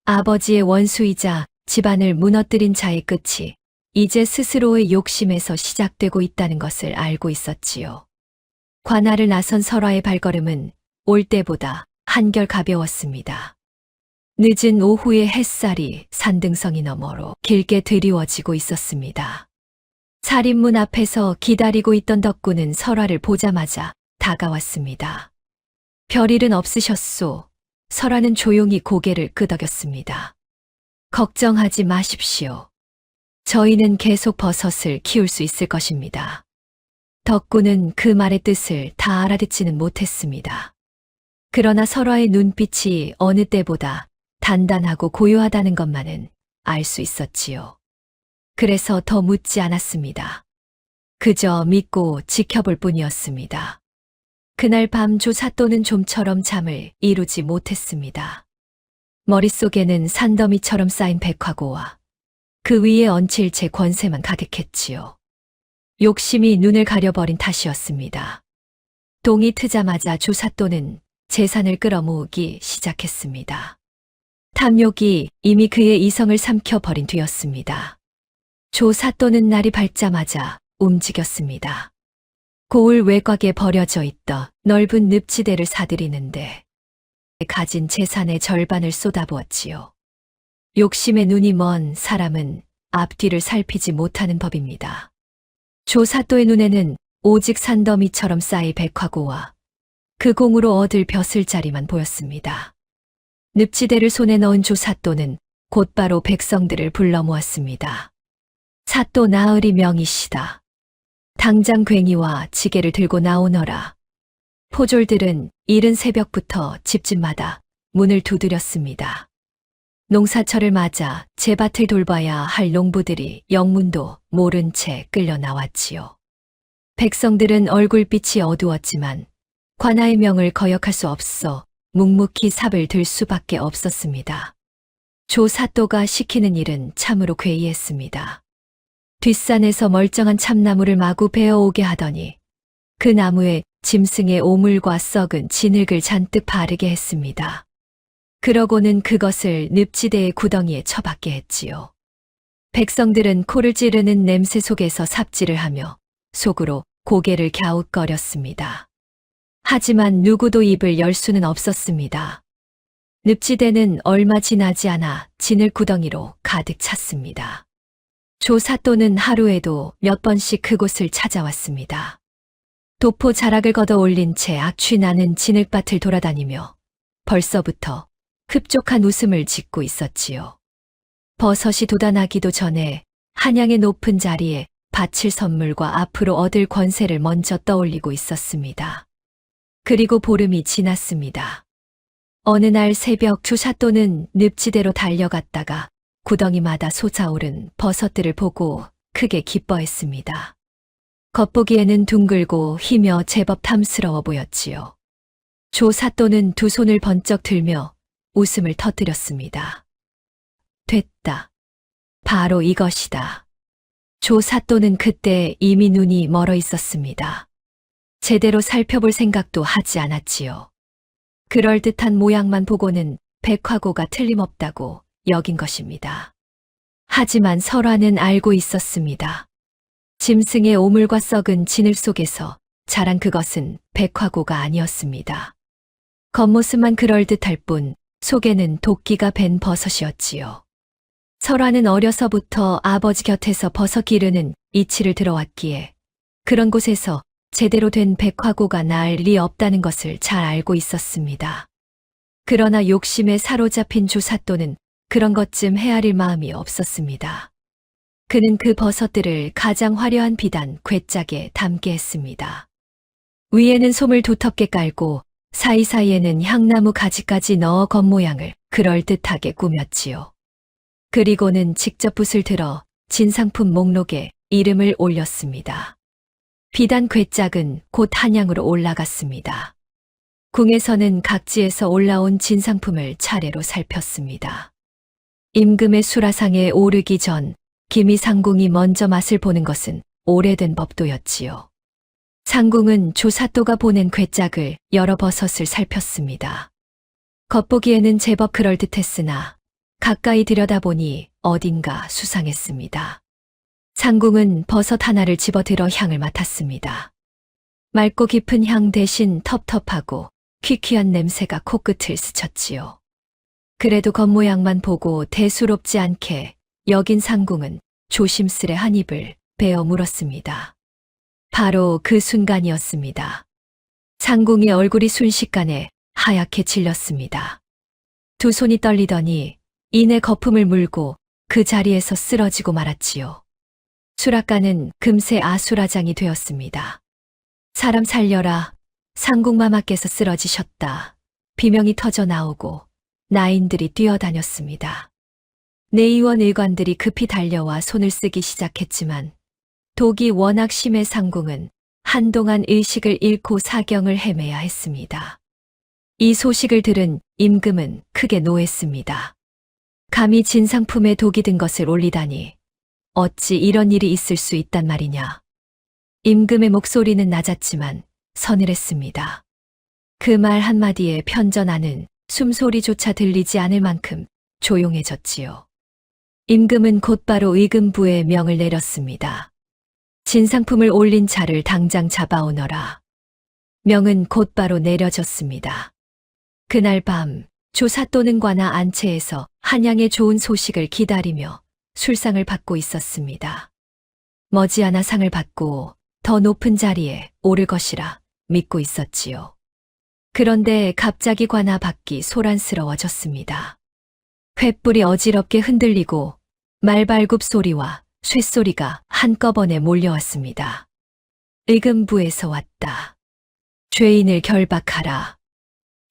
아버지의 원수이자 집안을 무너뜨린 자의 끝이 이제 스스로의 욕심에서 시작되고 있다는 것을 알고 있었지요. 관할을 나선 설화의 발걸음은 올 때보다 한결 가벼웠습니다. 늦은 오후의 햇살이 산등성이 너머로 길게 드리워지고 있었습니다. 살인문 앞에서 기다리고 있던 덕구는 설화를 보자마자 다가왔습니다. 별일은 없으셨소? 설화는 조용히 고개를 끄덕였습니다. 걱정하지 마십시오. 저희는 계속 버섯을 키울 수 있을 것입니다. 덕구는 그 말의 뜻을 다 알아듣지는 못했습니다. 그러나 설화의 눈빛이 어느 때보다 단단하고 고요하다는 것만은 알 수 있었지요. 그래서 더 묻지 않았습니다. 그저 믿고 지켜볼 뿐이었습니다. 그날 밤 조사또는 좀처럼 잠을 이루지 못했습니다. 머릿속에는 산더미처럼 쌓인 백화고와 그 위에 얹힐 제 권세만 가득했지요. 욕심이 눈을 가려버린 탓이었습니다. 동이 트자마자 조사또는 재산을 끌어모으기 시작했습니다. 탐욕이 이미 그의 이성을 삼켜버린 뒤였습니다. 조사또는 날이 밝자마자 움직였습니다. 고을 외곽에 버려져 있던 넓은 늪지대를 사들이는데 가진 재산의 절반을 쏟아부었지요. 욕심에 눈이 먼 사람은 앞뒤를 살피지 못하는 법입니다. 조사또의 눈에는 오직 산더미처럼 쌓인 백화고와 그 공으로 얻을 벼슬자리만 보였습니다. 늪지대를 손에 넣은 조사또는 곧바로 백성들을 불러 모았습니다. 사또 나으리 명이시다. 당장 괭이와 지게를 들고 나오너라. 포졸들은 이른 새벽부터 집집마다 문을 두드렸습니다. 농사철을 맞아 제밭을 돌봐야 할 농부들이 영문도 모른 채 끌려 나왔지요. 백성들은 얼굴빛이 어두웠지만 관아의 명을 거역할 수 없어 묵묵히 삽을 들 수밖에 없었습니다. 조사또가 시키는 일은 참으로 괴이했습니다. 뒷산에서 멀쩡한 참나무를 마구 베어오게 하더니 그 나무에 짐승의 오물과 썩은 진흙을 잔뜩 바르게 했습니다. 그러고는 그것을 늪지대의 구덩이에 처박게 했지요. 백성들은 코를 찌르는 냄새 속에서 삽질을 하며 속으로 고개를 갸웃거렸습니다. 하지만 누구도 입을 열 수는 없었습니다. 늪지대는 얼마 지나지 않아 진흙 구덩이로 가득 찼습니다. 조사또는 하루에도 몇 번씩 그곳을 찾아왔습니다. 도포 자락을 걷어 올린 채 악취 나는 진흙밭을 돌아다니며 벌써부터 흡족한 웃음을 짓고 있었지요. 버섯이 돋아나기도 전에 한양의 높은 자리에 바칠 선물과 앞으로 얻을 권세를 먼저 떠올리고 있었습니다. 그리고 보름이 지났습니다. 어느 날 새벽 조사또는 늪지대로 달려갔다가 구덩이마다 솟아오른 버섯들을 보고 크게 기뻐했습니다. 겉보기에는 둥글고 희며 제법 탐스러워 보였지요. 조사또는 두 손을 번쩍 들며 웃음을 터뜨렸습니다. 됐다. 바로 이것이다. 조사또는 그때 이미 눈이 멀어 있었습니다. 제대로 살펴볼 생각도 하지 않았지요. 그럴듯한 모양만 보고는 백화고가 틀림없다고 여긴 것입니다. 하지만 설화는 알고 있었습니다. 짐승의 오물과 썩은 진흙 속에서 자란 그것은 백화고가 아니었습니다. 겉모습만 그럴듯할 뿐 속에는 도끼가 밴 버섯이었지요. 설화는 어려서부터 아버지 곁에서 버섯 기르는 이치를 들어왔기에 그런 곳에서 제대로 된 백화고가 날 리 없다는 것을 잘 알고 있었습니다. 그러나 욕심에 사로잡힌 조사또는 그런 것쯤 헤아릴 마음이 없었습니다. 그는 그 버섯들을 가장 화려한 비단 궤짝에 담게 했습니다. 위에는 솜을 두텁게 깔고 사이사이에는 향나무 가지까지 넣어 겉모양을 그럴듯하게 꾸몄지요. 그리고는 직접 붓을 들어 진상품 목록에 이름을 올렸습니다. 비단 궤짝은 곧 한양으로 올라갔습니다. 궁에서는 각지에서 올라온 진상품을 차례로 살폈습니다. 임금의 수라상에 오르기 전 기미상궁이 먼저 맛을 보는 것은 오래된 법도였지요. 상궁은 조사또가 보낸 궤짝을 여러 버섯을 살폈습니다. 겉보기에는 제법 그럴듯했으나 가까이 들여다보니 어딘가 수상했습니다. 상궁은 버섯 하나를 집어들어 향을 맡았습니다. 맑고 깊은 향 대신 텁텁하고 퀴퀴한 냄새가 코끝을 스쳤지요. 그래도 겉모양만 보고 대수롭지 않게 여긴 상궁은 조심스레 한 입을 베어 물었습니다. 바로 그 순간이었습니다. 상궁의 얼굴이 순식간에 하얗게 질렸습니다. 두 손이 떨리더니 이내 거품을 물고 그 자리에서 쓰러지고 말았지요. 수락가는 금세 아수라장이 되었습니다. 사람 살려라. 상궁마마께서 쓰러지셨다. 비명이 터져 나오고 나인들이 뛰어다녔습니다. 내의원 의관들이 급히 달려와 손을 쓰기 시작했지만 독이 워낙 심해 상궁은 한동안 의식을 잃고 사경을 헤매야 했습니다. 이 소식을 들은 임금은 크게 노했습니다. 감히 진상품에 독이 든 것을 올리다니 어찌 이런 일이 있을 수 있단 말이냐. 임금의 목소리는 낮았지만 서늘했습니다. 그 말 한마디에 편전하는 숨소리조차 들리지 않을 만큼 조용해졌지요. 임금은 곧바로 의금부에 명을 내렸습니다. 진상품을 올린 자를 당장 잡아오너라. 명은 곧바로 내려졌습니다. 그날 밤 조사또는 관아 안채에서 한양의 좋은 소식을 기다리며 술상을 받고 있었습니다. 머지않아 상을 받고 더 높은 자리에 오를 것이라 믿고 있었지요. 그런데 갑자기 관아 밖이 소란스러워졌습니다. 횃불이 어지럽게 흔들리고 말발굽 소리와 쇳소리가 한꺼번에 몰려왔습니다. 의금부에서 왔다. 죄인을 결박하라.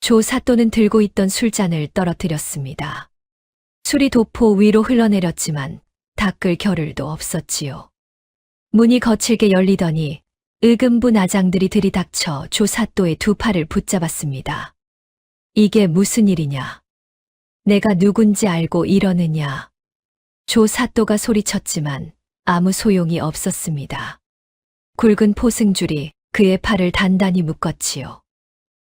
조사또는 들고 있던 술잔을 떨어뜨렸습니다. 술이 도포 위로 흘러내렸지만 닦을 겨를도 없었지요. 문이 거칠게 열리더니 의금부 나장들이 들이닥쳐 조사또의 두 팔을 붙잡았습니다. 이게 무슨 일이냐? 내가 누군지 알고 이러느냐? 조사또가 소리쳤지만 아무 소용이 없었습니다. 굵은 포승줄이 그의 팔을 단단히 묶었지요.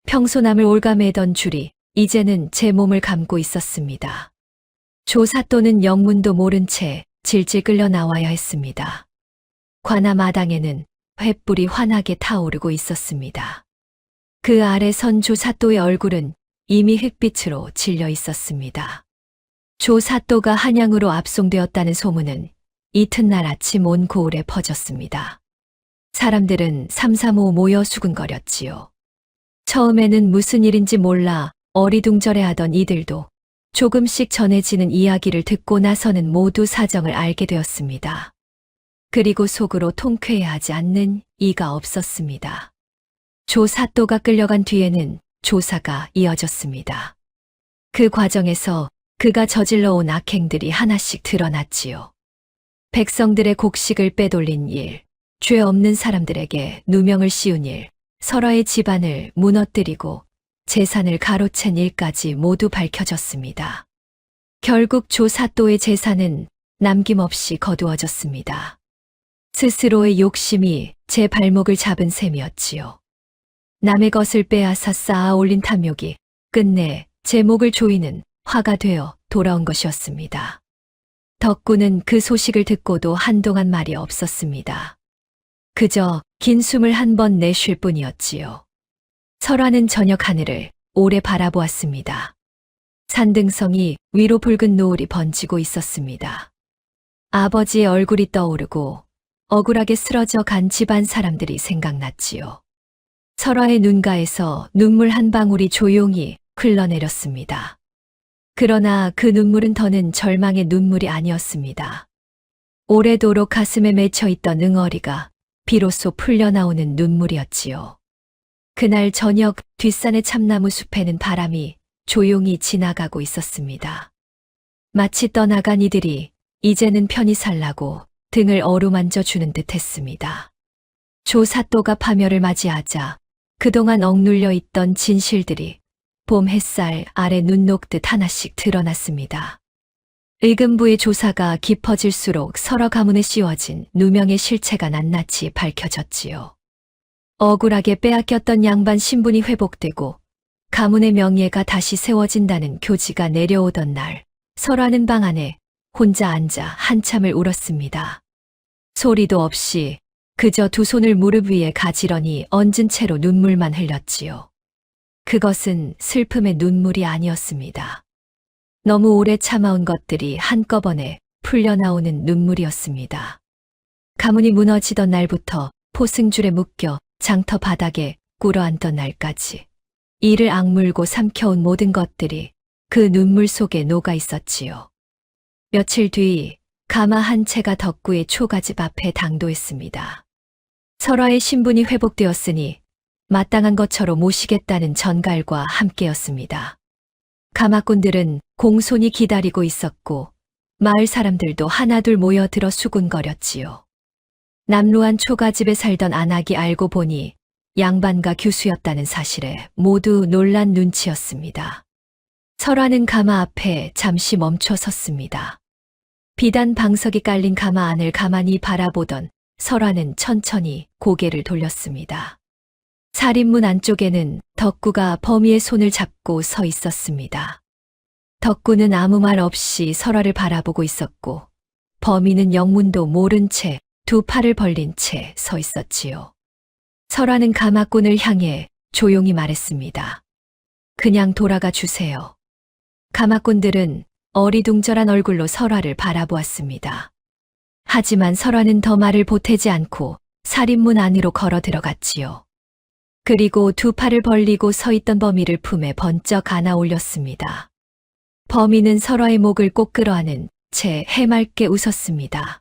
평소 남을 올가매던 줄이 이제는 제 몸을 감고 있었습니다. 조사또는 영문도 모른 채 질질 끌려 나와야 했습니다. 관아 마당에는 횃불이 환하게 타오르고 있었습니다. 그 아래 선 조사또의 얼굴은 이미 흑빛으로 질려 있었습니다. 조사또가 한양으로 압송되었다는 소문은 이튿날 아침 온 고을에 퍼졌습니다. 사람들은 삼삼오오 모여 수군거렸지요. 처음에는 무슨 일인지 몰라 어리둥절해하던 이들도 조금씩 전해지는 이야기를 듣고 나서는 모두 사정을 알게 되었습니다. 그리고 속으로 통쾌해하지 않는 이가 없었습니다. 조사또가 끌려간 뒤에는 조사가 이어졌습니다. 그 과정에서 그가 저질러 온 악행들이 하나씩 드러났지요. 백성들의 곡식을 빼돌린 일, 죄 없는 사람들에게 누명을 씌운 일, 설화의 집안을 무너뜨리고 재산을 가로챈 일까지 모두 밝혀졌습니다. 결국 조사또의 재산은 남김없이 거두어졌습니다. 스스로의 욕심이 제 발목을 잡은 셈이었지요. 남의 것을 빼앗아 쌓아 올린 탐욕이 끝내 제 목을 조이는 화가 되어 돌아온 것이었습니다. 덕구는 그 소식을 듣고도 한동안 말이 없었습니다. 그저 긴 숨을 한 번 내쉴 뿐이었지요. 설화는 저녁 하늘을 오래 바라보았습니다. 산등성이 위로 붉은 노을이 번지고 있었습니다. 아버지의 얼굴이 떠오르고 억울하게 쓰러져 간 집안 사람들이 생각났지요. 설화의 눈가에서 눈물 한 방울이 조용히 흘러내렸습니다. 그러나 그 눈물은 더는 절망의 눈물이 아니었습니다. 오래도록 가슴에 맺혀있던 응어리가 비로소 풀려나오는 눈물이었지요. 그날 저녁 뒷산의 참나무 숲에는 바람이 조용히 지나가고 있었습니다. 마치 떠나간 이들이 이제는 편히 살라고 등을 어루만져 주는 듯 했습니다. 조사또가 파멸을 맞이하자 그동안 억눌려 있던 진실들이 봄 햇살 아래 눈 녹듯 하나씩 드러났습니다. 의금부의 조사가 깊어질수록 서로 가문에 씌워진 누명의 실체가 낱낱이 밝혀졌지요. 억울하게 빼앗겼던 양반 신분이 회복되고 가문의 명예가 다시 세워진다는 교지가 내려오던 날, 설화는 방 안에 혼자 앉아 한참을 울었습니다. 소리도 없이 그저 두 손을 무릎 위에 가지런히 얹은 채로 눈물만 흘렸지요. 그것은 슬픔의 눈물이 아니었습니다. 너무 오래 참아온 것들이 한꺼번에 풀려나오는 눈물이었습니다. 가문이 무너지던 날부터 포승줄에 묶여 장터 바닥에 꿇어앉던 날까지 이를 악물고 삼켜온 모든 것들이 그 눈물 속에 녹아 있었지요. 며칠 뒤 가마 한 채가 덕구의 초가집 앞에 당도했습니다. 설화의 신분이 회복되었으니 마땅한 것처럼 모시겠다는 전갈과 함께였습니다. 가마꾼들은 공손히 기다리고 있었고 마을 사람들도 하나둘 모여들어 수군거렸지요. 남루한 초가집에 살던 안악이 알고 보니 양반가 규수였다는 사실에 모두 놀란 눈치였습니다. 설화는 가마 앞에 잠시 멈춰 섰습니다. 비단 방석이 깔린 가마 안을 가만히 바라보던 설화는 천천히 고개를 돌렸습니다. 살인문 안쪽에는 덕구가 범이의 손을 잡고 서 있었습니다. 덕구는 아무 말 없이 설화를 바라보고 있었고 범인은 영문도 모른 채 두 팔을 벌린 채 서 있었지요. 설화는 가마꾼을 향해 조용히 말했습니다. 그냥 돌아가 주세요. 가마꾼들은 어리둥절한 얼굴로 설화를 바라보았습니다. 하지만 설화는 더 말을 보태지 않고 살인문 안으로 걸어 들어갔지요. 그리고 두 팔을 벌리고 서 있던 범이를 품에 번쩍 안아 올렸습니다. 범인은 설화의 목을 꼭 끌어안은 채 해맑게 웃었습니다.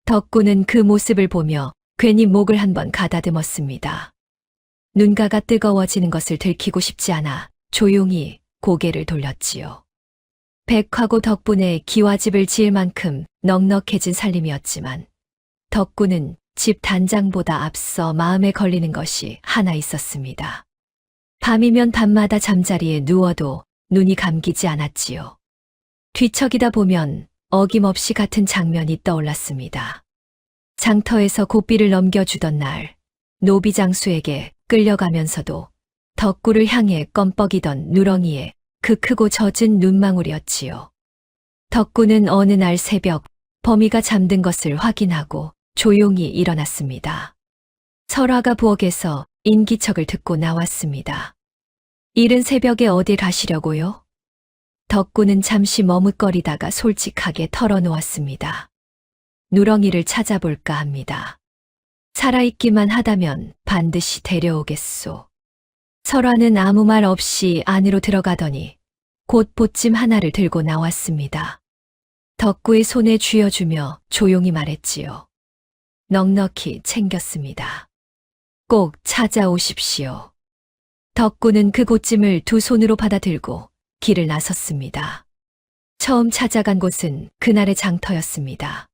덕구는 그 모습을 보며 괜히 목을 한번 가다듬었습니다. 눈가가 뜨거워지는 것을 들키고 싶지 않아 조용히 고개를 돌렸지요. 백화고 덕분에 기와집을 지을 만큼 넉넉해진 살림이었지만 덕구는 집 단장보다 앞서 마음에 걸리는 것이 하나 있었습니다. 밤이면 밤마다 잠자리에 누워도 눈이 감기지 않았지요. 뒤척이다 보면 어김없이 같은 장면이 떠올랐습니다. 장터에서 고삐를 넘겨주던 날, 노비장수에게 끌려가면서도 덕구를 향해 껌뻑이던 누렁이의 그 크고 젖은 눈망울이었지요. 덕구는 어느 날 새벽 범이가 잠든 것을 확인하고 조용히 일어났습니다. 설화가 부엌에서 인기척을 듣고 나왔습니다. 이른 새벽에 어딜 가시려고요? 덕구는 잠시 머뭇거리다가 솔직하게 털어놓았습니다. 누렁이를 찾아볼까 합니다. 살아있기만 하다면 반드시 데려오겠소. 설화는 아무 말 없이 안으로 들어가더니 곧 보찜 하나를 들고 나왔습니다. 덕구의 손에 쥐어주며 조용히 말했지요. 넉넉히 챙겼습니다. 꼭 찾아오십시오. 덕구는 그 보찜을 두 손으로 받아들고 길을 나섰습니다. 처음 찾아간 곳은 그날의 장터였습니다.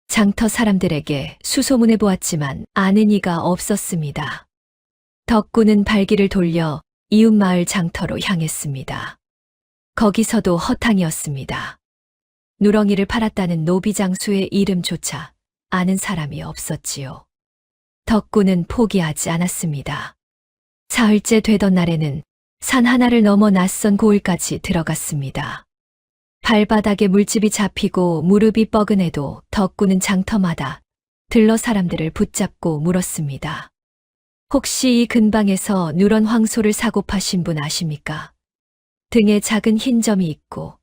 장터 사람들에게 수소문해 보았지만 아는 이가 없었습니다. 덕구는 발길을 돌려 이웃마을 장터로 향했습니다. 거기서도 허탕이었습니다. 누렁이를 팔았다는 노비장수의 이름조차 아는 사람이 없었지요. 덕구는 포기하지 않았습니다. 사흘째 되던 날에는 산 하나를 넘어 낯선 고을까지 들어갔습니다. 발바닥에 물집이 잡히고 무릎이 뻐근해도 덕구는 장터마다 들러 사람들을 붙잡고 물었습니다. 혹시 이 근방에서 누런 황소를 사고 파신 분 아십니까? 등에 작은 흰 점이 있고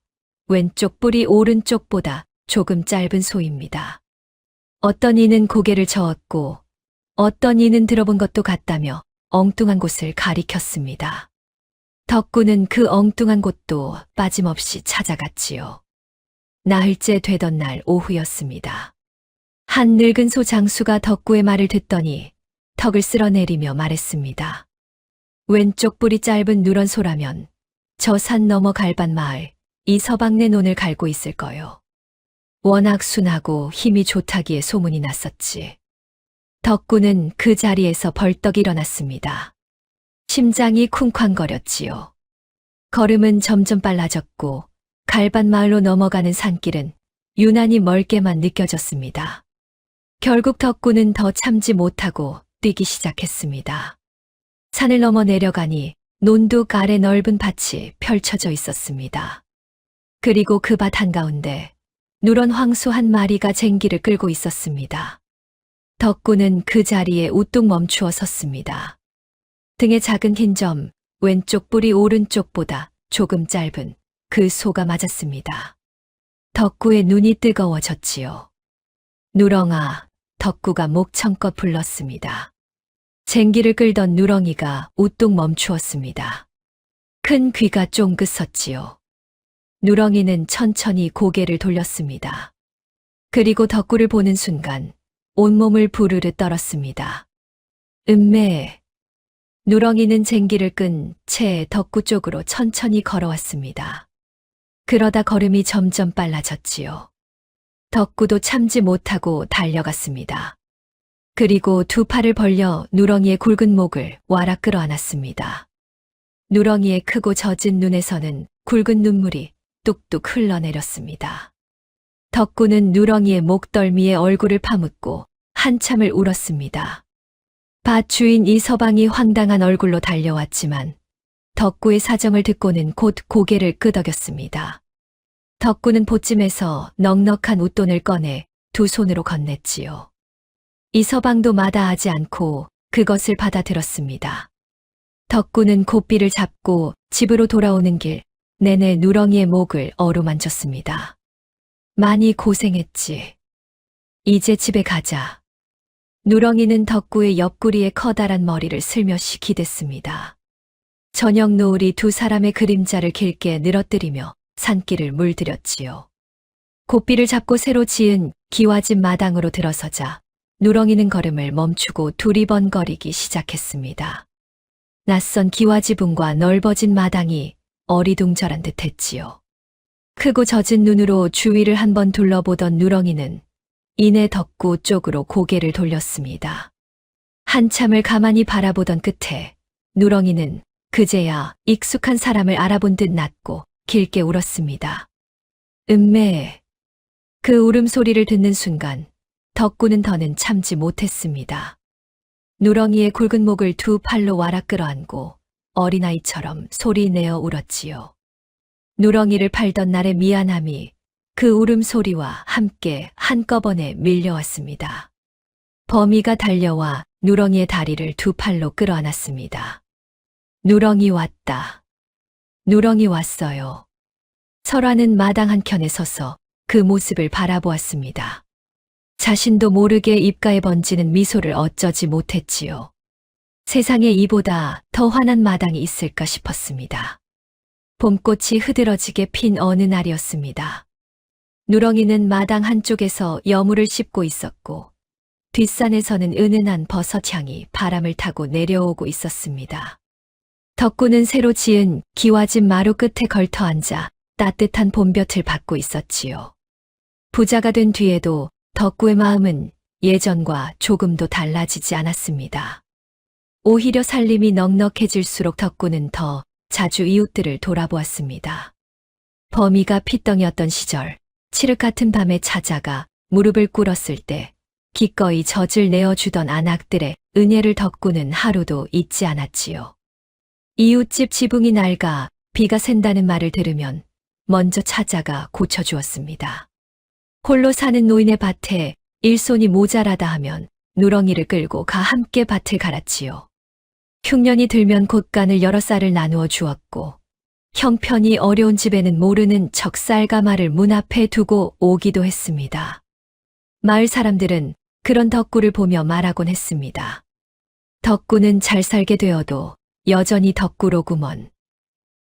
왼쪽 뿔이 오른쪽보다 조금 짧은 소입니다. 어떤 이는 고개를 저었고 어떤 이는 들어본 것도 같다며 엉뚱한 곳을 가리켰습니다. 덕구는 그 엉뚱한 곳도 빠짐없이 찾아갔지요. 나흘째 되던 날 오후였습니다. 한 늙은 소 장수가 덕구의 말을 듣더니 턱을 쓸어내리며 말했습니다. 왼쪽 뿔이 짧은 누런 소라면 저 산 너머 갈반 마을 이 서방네 논을 갈고 있을 거요. 워낙 순하고 힘이 좋다기에 소문이 났었지. 덕구는 그 자리에서 벌떡 일어났습니다. 심장이 쿵쾅거렸지요. 걸음은 점점 빨라졌고 갈반 마을로 넘어가는 산길은 유난히 멀게만 느껴졌습니다. 결국 덕구는 더 참지 못하고 뛰기 시작했습니다. 산을 넘어 내려가니 논둑 아래 넓은 밭이 펼쳐져 있었습니다. 그리고 그 밭 한가운데 누런 황소 한 마리가 쟁기를 끌고 있었습니다. 덕구는 그 자리에 우뚝 멈추어 섰습니다. 등에 작은 흰 점, 왼쪽 뿔이 오른쪽보다 조금 짧은 그 소가 맞았습니다. 덕구의 눈이 뜨거워졌지요. 누렁아, 덕구가 목청껏 불렀습니다. 쟁기를 끌던 누렁이가 우뚝 멈추었습니다. 큰 귀가 쫑긋 섰지요. 누렁이는 천천히 고개를 돌렸습니다. 그리고 덕구를 보는 순간 온몸을 부르르 떨었습니다. 음매. 누렁이는 쟁기를 끈 채 덕구 쪽으로 천천히 걸어왔습니다. 그러다 걸음이 점점 빨라졌지요. 덕구도 참지 못하고 달려갔습니다. 그리고 두 팔을 벌려 누렁이의 굵은 목을 와락 끌어안았습니다. 누렁이의 크고 젖은 눈에서는 굵은 눈물이 뚝뚝 흘러내렸습니다. 덕구는 누렁이의 목덜미에 얼굴을 파묻고 한참을 울었습니다. 밭 주인 이서방이 황당한 얼굴로 달려왔지만 덕구의 사정을 듣고는 곧 고개를 끄덕였습니다. 덕구는 보찜에서 넉넉한 웃돈을 꺼내 두 손으로 건넸지요. 이서방도 마다하지 않고 그것을 받아들었습니다. 덕구는 고삐를 잡고 집으로 돌아오는 길 내내 누렁이의 목을 어루만졌습니다. 많이 고생했지. 이제 집에 가자. 누렁이는 덕구의 옆구리에 커다란 머리를 슬며시 기댔습니다. 저녁 노을이 두 사람의 그림자를 길게 늘어뜨리며 산길을 물들였지요. 고삐를 잡고 새로 지은 기와집 마당으로 들어서자 누렁이는 걸음을 멈추고 두리번거리기 시작했습니다. 낯선 기와지붕과 넓어진 마당이 어리둥절한 듯 했지요. 크고 젖은 눈으로 주위를 한번 둘러보던 누렁이는 이내 덕구 쪽으로 고개를 돌렸습니다. 한참을 가만히 바라보던 끝에 누렁이는 그제야 익숙한 사람을 알아본 듯 낮고 길게 울었습니다. 음매. 그 울음소리를 듣는 순간 덕구는 더는 참지 못했습니다. 누렁이의 굵은 목을 두 팔로 와락 끌어안고 어린아이처럼 소리내어 울었지요. 누렁이를 팔던 날의 미안함이 그 울음소리와 함께 한꺼번에 밀려왔습니다. 범이가 달려와 누렁이의 다리를 두 팔로 끌어안았습니다. 누렁이 왔다. 누렁이 왔어요. 설화는 마당 한켠에 서서 그 모습을 바라보았습니다. 자신도 모르게 입가에 번지는 미소를 어쩌지 못했지요. 세상에 이보다 더 환한 마당이 있을까 싶었습니다. 봄꽃이 흐드러지게 핀 어느 날이었습니다. 누렁이는 마당 한쪽에서 여물을 씹고 있었고 뒷산에서는 은은한 버섯향이 바람을 타고 내려오고 있었습니다. 덕구는 새로 지은 기와집 마루 끝에 걸터 앉아 따뜻한 봄볕을 받고 있었지요. 부자가 된 뒤에도 덕구의 마음은 예전과 조금도 달라지지 않았습니다. 오히려 살림이 넉넉해질수록 덕구는 더 자주 이웃들을 돌아보았습니다. 범이가 핏덩이였던 시절 칠흑 같은 밤에 찾아가 무릎을 꿇었을 때 기꺼이 젖을 내어주던 안악들의 은혜를 덕구는 하루도 잊지 않았지요. 이웃집 지붕이 낡아 비가 샌다는 말을 들으면 먼저 찾아가 고쳐주었습니다. 홀로 사는 노인의 밭에 일손이 모자라다 하면 누렁이를 끌고 가 함께 밭을 갈았지요. 흉년이 들면 곶간을 여러 쌀을 나누어 주었고 형편이 어려운 집에는 모르는 적쌀가마를 문 앞에 두고 오기도 했습니다. 마을 사람들은 그런 덕구를 보며 말하곤 했습니다. 덕구는 잘 살게 되어도 여전히 덕구로구먼.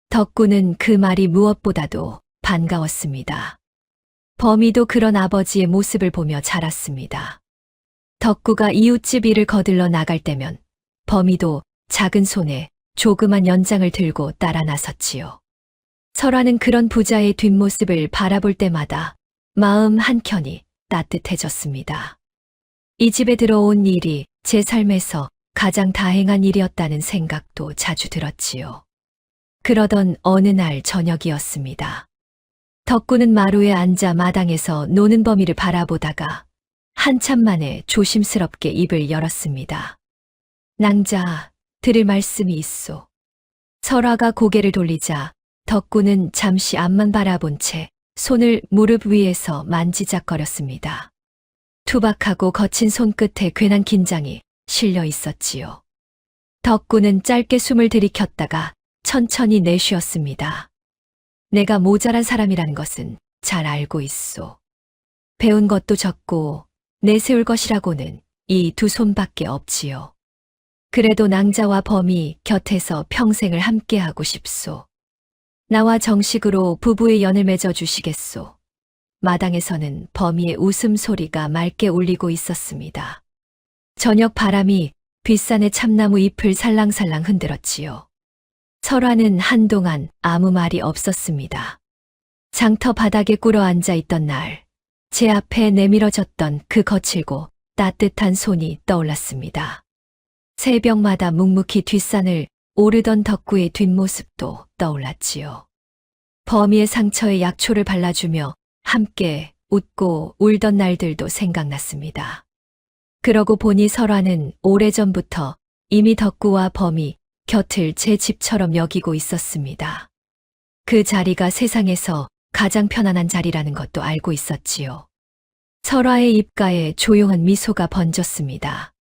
덕구는 그 말이 무엇보다도 반가웠습니다. 범이도 그런 아버지의 모습을 보며 자랐습니다. 덕구가 이웃집 일을 거들러 나갈 때면 범이도 작은 손에 조그만 연장을 들고 따라 나섰지요. 설화는 그런 부자의 뒷모습을 바라볼 때마다 마음 한켠이 따뜻해졌습니다. 이 집에 들어온 일이 제 삶에서 가장 다행한 일이었다는 생각도 자주 들었지요. 그러던 어느 날 저녁이었습니다. 덕구는 마루에 앉아 마당에서 노는 범이를 바라보다가 한참 만에 조심스럽게 입을 열었습니다. 낭자, 들을 말씀이 있소. 설화가 고개를 돌리자 덕구는 잠시 앞만 바라본 채 손을 무릎 위에서 만지작거렸습니다. 투박하고 거친 손끝에 괜한 긴장이 실려 있었지요. 덕구는 짧게 숨을 들이켰다가 천천히 내쉬었습니다. 내가 모자란 사람이라는 것은 잘 알고 있소. 배운 것도 적고 내세울 것이라고는 이 두 손밖에 없지요. 그래도 낭자와 범이 곁에서 평생을 함께하고 싶소. 나와 정식으로 부부의 연을 맺어 주시겠소. 마당에서는 범이의 웃음소리가 맑게 울리고 있었습니다. 저녁 바람이 뒷산의 참나무 잎을 살랑살랑 흔들었지요. 설화는 한동안 아무 말이 없었습니다. 장터 바닥에 꿇어 앉아 있던 날, 제 앞에 내밀어졌던 그 거칠고 따뜻한 손이 떠올랐습니다. 새벽마다 묵묵히 뒷산을 오르던 덕구의 뒷모습도 떠올랐지요. 범이의 상처에 약초를 발라주며 함께 웃고 울던 날들도 생각났습니다. 그러고 보니 설화는 오래전부터 이미 덕구와 범이 곁을 제 집처럼 여기고 있었습니다. 그 자리가 세상에서 가장 편안한 자리라는 것도 알고 있었지요. 설화의 입가에 조용한 미소가 번졌습니다.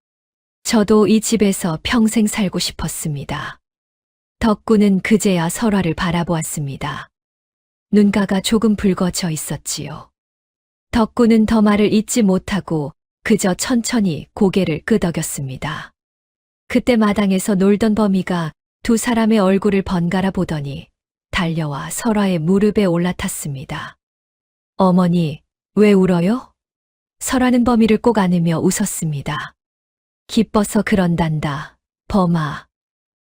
저도 이 집에서 평생 살고 싶었습니다. 덕구는 그제야 설화를 바라보았습니다. 눈가가 조금 붉어져 있었지요. 덕구는 더 말을 잇지 못하고 그저 천천히 고개를 끄덕였습니다. 그때 마당에서 놀던 범이가 두 사람의 얼굴을 번갈아 보더니 달려와 설화의 무릎에 올라탔습니다. 어머니, 왜 울어요? 설화는 범이를 꼭 안으며 웃었습니다. 기뻐서 그런단다, 범아.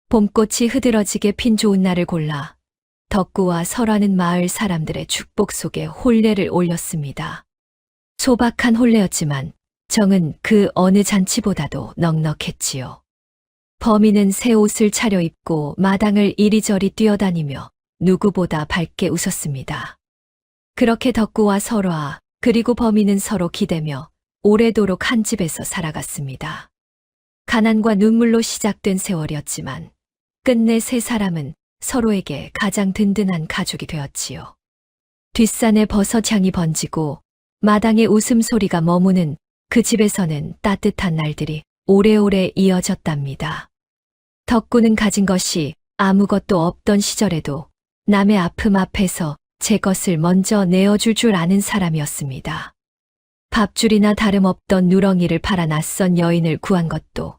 봄꽃이 흐드러지게 핀 좋은 날을 골라 덕구와 설화는 마을 사람들의 축복 속에 혼례를 올렸습니다. 소박한 혼례였지만 정은 그 어느 잔치보다도 넉넉했지요. 범이는 새 옷을 차려입고 마당을 이리저리 뛰어다니며 누구보다 밝게 웃었습니다. 그렇게 덕구와 설화 그리고 범이는 서로 기대며 오래도록 한 집에서 살아갔습니다. 가난과 눈물로 시작된 세월이었지만 끝내 세 사람은 서로에게 가장 든든한 가족이 되었지요. 뒷산에 버섯향이 번지고 마당에 웃음소리가 머무는 그 집에서는 따뜻한 날들이 오래오래 이어졌답니다. 덕구는 가진 것이 아무것도 없던 시절에도 남의 아픔 앞에서 제 것을 먼저 내어줄 줄 아는 사람이었습니다. 밥줄이나 다름없던 누렁이를 팔아 낯선 여인을 구한 것도,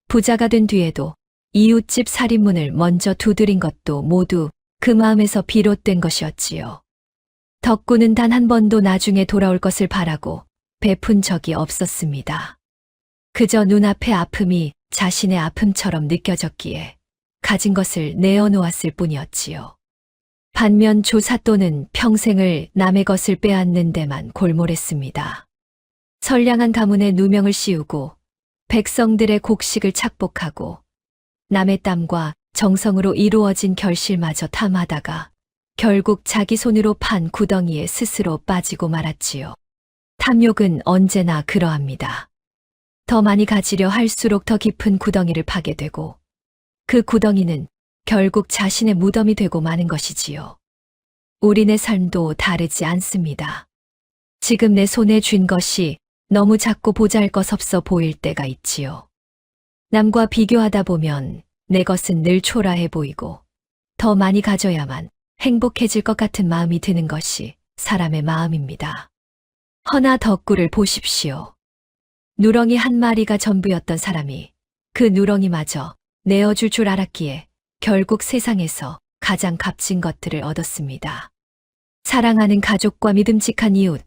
부자가 된 뒤에도 이웃집 살인문을 먼저 두드린 것도 모두 그 마음에서 비롯된 것이었지요. 덕구는 단 한 번도 나중에 돌아올 것을 바라고 베푼 적이 없었습니다. 그저 눈앞의 아픔이 자신의 아픔처럼 느껴졌기에 가진 것을 내어놓았을 뿐이었지요. 반면 조사또는 평생을 남의 것을 빼앗는 데만 골몰했습니다. 선량한 가문의 누명을 씌우고 백성들의 곡식을 착복하고 남의 땀과 정성으로 이루어진 결실마저 탐하다가 결국 자기 손으로 판 구덩이에 스스로 빠지고 말았지요. 탐욕은 언제나 그러합니다. 더 많이 가지려 할수록 더 깊은 구덩이를 파게 되고 그 구덩이는 결국 자신의 무덤이 되고 마는 것이지요. 우리네 삶도 다르지 않습니다. 지금 내 손에 쥔 것이 너무 작고 보잘것없어 보일 때가 있지요. 남과 비교하다 보면 내 것은 늘 초라해 보이고 더 많이 가져야만 행복해질 것 같은 마음이 드는 것이 사람의 마음입니다. 허나 덕구를 보십시오. 누렁이 한 마리가 전부였던 사람이 그 누렁이마저 내어줄 줄 알았기에 결국 세상에서 가장 값진 것들을 얻었습니다. 사랑하는 가족과 믿음직한 이웃,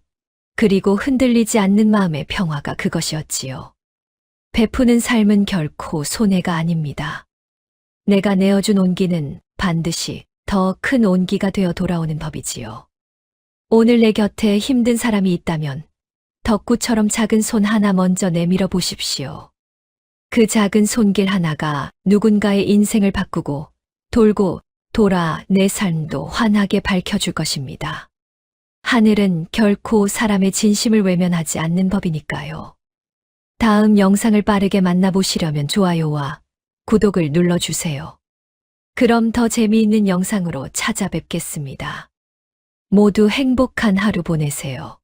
그리고 흔들리지 않는 마음의 평화가 그것이었지요. 베푸는 삶은 결코 손해가 아닙니다. 내가 내어준 온기는 반드시 더 큰 온기가 되어 돌아오는 법이지요. 오늘 내 곁에 힘든 사람이 있다면 덕구처럼 작은 손 하나 먼저 내밀어 보십시오. 그 작은 손길 하나가 누군가의 인생을 바꾸고 돌고 돌아 내 삶도 환하게 밝혀줄 것입니다. 하늘은 결코 사람의 진심을 외면하지 않는 법이니까요. 다음 영상을 빠르게 만나보시려면 좋아요와 구독을 눌러주세요. 그럼 더 재미있는 영상으로 찾아뵙겠습니다. 모두 행복한 하루 보내세요.